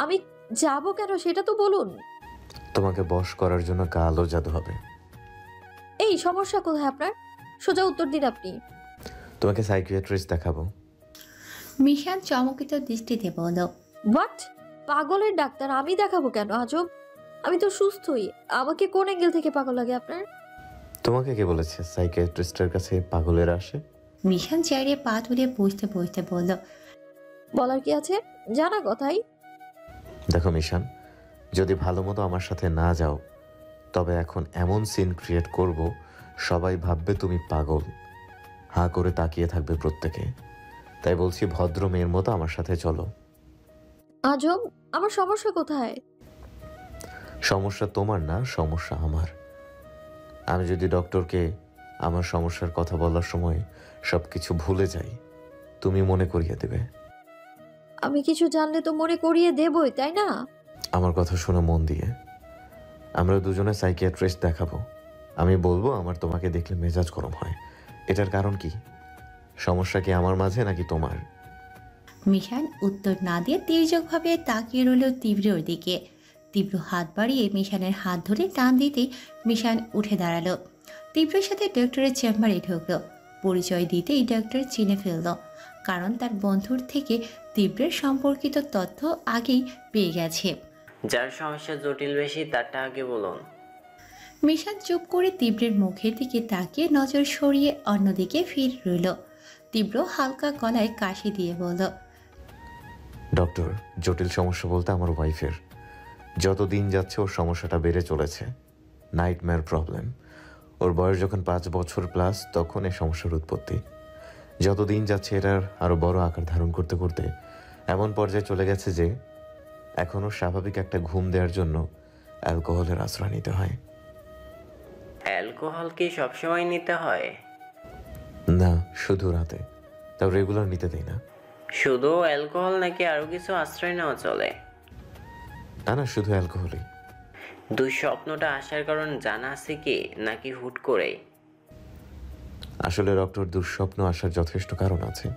Speaker 3: আমি যাব কেন সেটা তো বলুন।
Speaker 8: তোমাকে বশ করার জন্য কালো জাদু হবে।
Speaker 3: এই সমস্যা কোথায় আপনার? সোজা উত্তর দিন আপনি।
Speaker 8: তোমাকে সাইকিয়াট্রিস্ট দেখাবো।
Speaker 1: মিশান চমকিত দৃষ্টিতে বলল,
Speaker 3: হোয়াট? পাগলের ডাক্তার আমি দেখাবো কেন? আজব, আমি তো সুস্থই। আমাকে কোন অ্যাঙ্গেল থেকে পাগল লাগে আপনার?
Speaker 8: তোমাকে কে বলেছে সাইকিয়াট্রিস্টের কাছে পাগলেরা আসে?
Speaker 1: মিশান চেয়ারে পা তুলে বসতে বসতে বলল,
Speaker 3: বলার কি আছে, জানা কথাই।
Speaker 8: দেখো মিশান, যদি ভালো মতো আমার সাথে না যাও তবে এখন এমন সিন ক্রিয়েট করব, সবাই ভাববে তুমি পাগল। হাঁ করে তাকিয়ে থাকবে প্রত্যেকে। তাই বলছি, ভদ্র মেয়ের মতো আমার সাথে চলো।
Speaker 3: আজব, আমার সমস্যা কোথায়?
Speaker 8: সমস্যা তোমার না, সমস্যা আমার। আমি যদি ডক্টরকে আমার সমস্যার কথা বলার সময় সবকিছু ভুলে যাই, তুমি মনে করিয়ে দেবে।
Speaker 3: আমি কিছু জানলে তো মনে করিয়ে দেবই, তাই না?
Speaker 8: আমার কথা শোনো মন দিয়ে। আমরা দুজনে সাইকিয়াট্রিস্ট দেখাবো। আমি বলবো আমার তোমাকে দেখলে মেজাজ গরম হয়। এটার কারণ কি? সমস্যা কি আমার মাঝে নাকি তোমার?
Speaker 1: মিশান উত্তর না দিয়ে তির্যকভাবে তাকিয়ে রইল তীব্রর দিকে। তীব্র হাত বাড়িয়ে মিশানের হাত ধরে টান দিতে মিশান উঠে দাঁড়ালো। তীব্রের সাথে ডক্টরের চেম্বারে ঢুকলো। পরিচয় দিতেই ডক্টর চিনে ফেলল, কারণ তার বন্ধুর থেকে তীব্রের সম্পর্কিত তথ্য আগেই পেয়ে গেছে।
Speaker 14: যার সমস্যা জটিল বেশি তারটা আগে বলুন।
Speaker 1: মিশান চুপ করে তীব্রের মুখের দিকে তাকিয়ে নজর সরিয়ে অন্যদিকে ফিরে রইল। তীব্র হালকা গলায় কাশি দিয়ে বলল,
Speaker 8: ডক্টর, জটিল সমস্যা বলতে আমার ওয়াইফের যত দিন যাচ্ছে ওর সমস্যাটা বেড়ে চলেছে। Nightmare problem. ওর বয়স যখন 5 বছর প্লাস তখন এই সমস্যার উৎপত্তি। যত দিন যাচ্ছে এটার আরও বড় আকার ধারণ করতে করতে এমন পর্যায়ে চলে গেছে যে এখনও স্বাভাবিক একটা ঘুম দেওয়ার জন্য অ্যালকোহলের আশ্রয় নিতে হয়।
Speaker 14: অ্যালকোহল কি সবসময় নিতে হয়?
Speaker 8: না, শুধু রাতে। তাও রেগুলার নিতে দেই না।
Speaker 14: শুধু অ্যালকোহল নাকি আরো কিছু আশ্রয় নেওয়া চলে?
Speaker 8: না না, শুধু অ্যালকোহলই।
Speaker 14: দুঃস্বপ্নটা আসার কারণ জানা আছে কি, নাকি হুট করেই?
Speaker 8: আসলে ডক্টর, দুঃস্বপ্ন আসার যথেষ্ট কারণ আছে।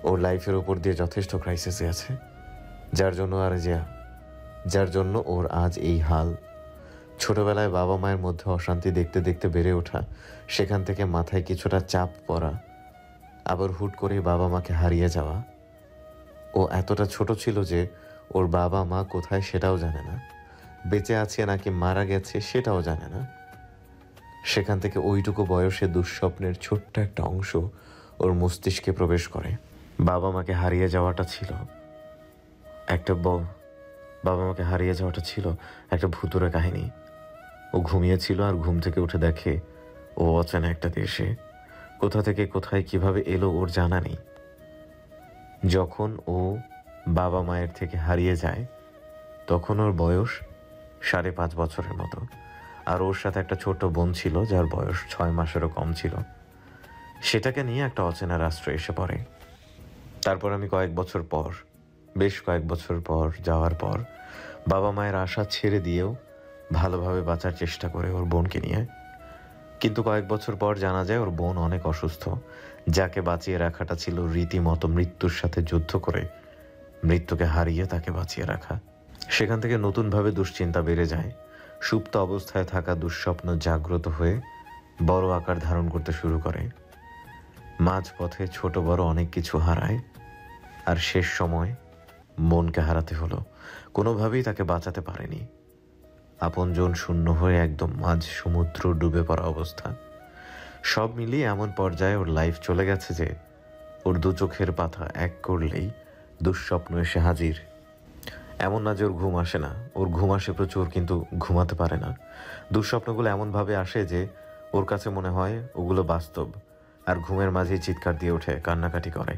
Speaker 8: ওর লাইফের ওপর দিয়ে যথেষ্ট ক্রাইসিসে আছে, যার জন্য ওর আজ এই হাল। ছোটবেলায় বাবা মায়ের মধ্যে অশান্তি দেখতে দেখতে বেড়ে ওঠা, সেখান থেকে মাথায় কিছুটা চাপ পড়া, আবার হুট করে বাবা মাকে হারিয়ে যাওয়া। ও এতটা ছোট ছিল যে ওর বাবা মা কোথায় সেটাও জানে না, বেঁচে আছে নাকি মারা গেছে সেটাও জানে না। সেখান থেকে ওইটুকু বয়সে দুঃস্বপ্নের ছোট্ট একটা অংশ ওর মস্তিষ্কে প্রবেশ করে। বাবা মাকে হারিয়ে যাওয়াটা ছিল একটা ভুতুড়ে কাহিনী। ও ঘুমিয়েছিল আর ঘুম থেকে উঠে দেখে ও অচেনা একটা দেশে। কোথা থেকে কোথায় কিভাবে এলো ওর জানা নেই। যখন ও বাবা মায়ের থেকে হারিয়ে যায় তখন ওর বয়স 5.5 বছরের মতো, আর ওর সাথে একটা ছোট বোন ছিল যার বয়স 6 মাসেরও কম ছিল। সেটাকে নিয়ে একটা অচেনা রাষ্ট্র এসে পড়ে। তারপর আমি বেশ কয়েক বছর পর যাওয়ার পর বাবা মায়ের আশা ছেড়ে দিয়েও ভালোভাবে বাঁচার চেষ্টা করে ওর বোনকে নিয়ে। কিন্তু কয়েক বছর পর জানা যায় ওর বোন অনেক অসুস্থ। যাকে বাঁচিয়ে রাখাটা ছিল রীতিমতো মৃত্যুর সাথে যুদ্ধ করে মৃত্যুকে হারিয়ে তাকে বাঁচিয়ে রাখা। সেখান থেকে নতুনভাবে দুশ্চিন্তা বেড়ে যায়। সুপ্ত অবস্থায় থাকা দুঃস্বপ্ন জাগ্রত হয়ে বড় আকার ধারণ করতে শুরু করে। মাঝপথে ছোট বড় অনেক কিছু হারায়, আর শেষ সময় মনকে হারাতে হলো। কোনোভাবেই তাকে বাঁচাতে পারেনি। আপনজন শূন্য হয়ে একদম মাঝ সমুদ্র ডুবে পড়া অবস্থা। সব মিলিয়ে এমন পর্যায়ে ওর লাইফ চলে গেছে যে ওর 2 চোখের পাতা এক করলেই দুঃস্বপ্ন এসে হাজির। এমন না যে ওর ঘুম আসে না, ওর ঘুম আসে প্রচুর, কিন্তু ঘুমাতে পারে না। দুঃস্বপ্নগুলো এমনভাবে আসে যে ওর কাছে মনে হয় ওগুলো বাস্তব, আর ঘুমের মাঝেই চিৎকার দিয়ে ওঠে, কান্নাকাটি করে।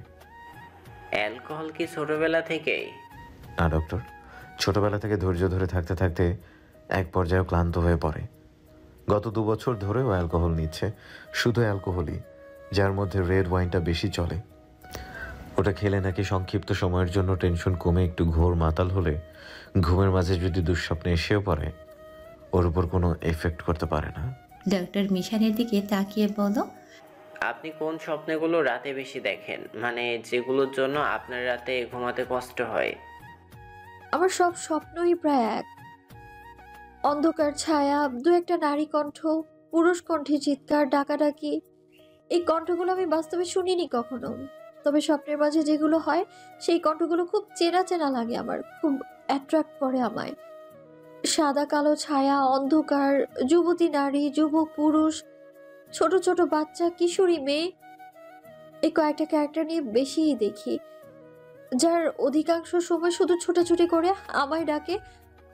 Speaker 14: অ্যালকোহল কি ছোটবেলা থেকেই?
Speaker 8: না ডক্টর, ছোটবেলা থেকে ধৈর্য ধরে থাকতে থাকতে এক পর্যায়ে ক্লান্ত হয়ে পড়ে। গত 2 বছর ধরেও অ্যালকোহল নিচ্ছে, শুধু অ্যালকোহলই, যার মধ্যে রেড ওয়াইনটা বেশি চলে। ওটা খেলে নাকি সংক্ষিপ্ত সময়ের জন্য টেনশন কমে একটু ঘোর মাতাল হলে ঘুমের মাঝে যদি দুঃস্বপ্নে এসেও পড়ে, ওর উপর কোনো এফেক্ট করতে পারে না।
Speaker 1: ডক্টর মিশানের দিকে তাকিয়ে বলল,
Speaker 14: আপনি কোন স্বপ্নগুলো রাতে বেশি দেখেন, মানে যেগুলোর জন্য আপনার রাতে ঘুমাতে কষ্ট হয়?
Speaker 3: আমার সব স্বপ্নই প্রায় এক। অন্ধকার ছায়া, 2-একটা নারী কণ্ঠ, পুরুষ কণ্ঠে চিৎকার, ডাকাডাকি। এই কণ্ঠগুলো আমি বাস্তবে শুনিনি কখনো, তবে স্বপ্নের মাঝে যেগুলো হয় সেই কণ্ঠগুলো খুব চেনা চেনা লাগে আমার, খুব অ্যাট্রাক্ট করে আমায়। সাদা কালো ছায়া, অন্ধকার, যুবতী নারী, যুবক পুরুষ, ছোট ছোট বাচ্চা, কিশোরী মেয়ে, এই কয়েকটা ক্যারেক্টার নিয়ে বেশিই দেখি, যার অধিকাংশ সময় শুধু ছোটাছুটি করে আমায় ডাকে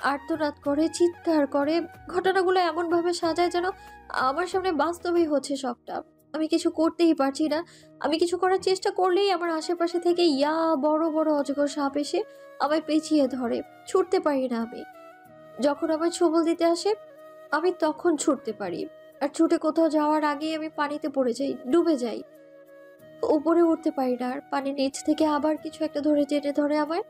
Speaker 3: আর্তনাদ করে, চিৎকার করে। ঘটনাগুলো এমনভাবে সাজায় যেন আমার সামনে বাস্তবেই হচ্ছে সবটা। আমি কিছু করতেই পারছি না। আমি কিছু করার চেষ্টা করলেই আমার আশেপাশে থেকে বড় বড় অজগর সাপ এসে আমায় পেঁচিয়ে ধরে। ছুটতে পারি না আমি। যখন আমায় ছোবল দিতে আসে আমি তখন ছুটতে পারি, আর ছুটে কোথাও যাওয়ার আগেই আমি পানিতে পড়ে যাই, ডুবে যাই। উপরে উঠতে পারি না, আর পানির নিচ থেকে আবার কিছু একটা ধরে টেনে ধরে আমায়।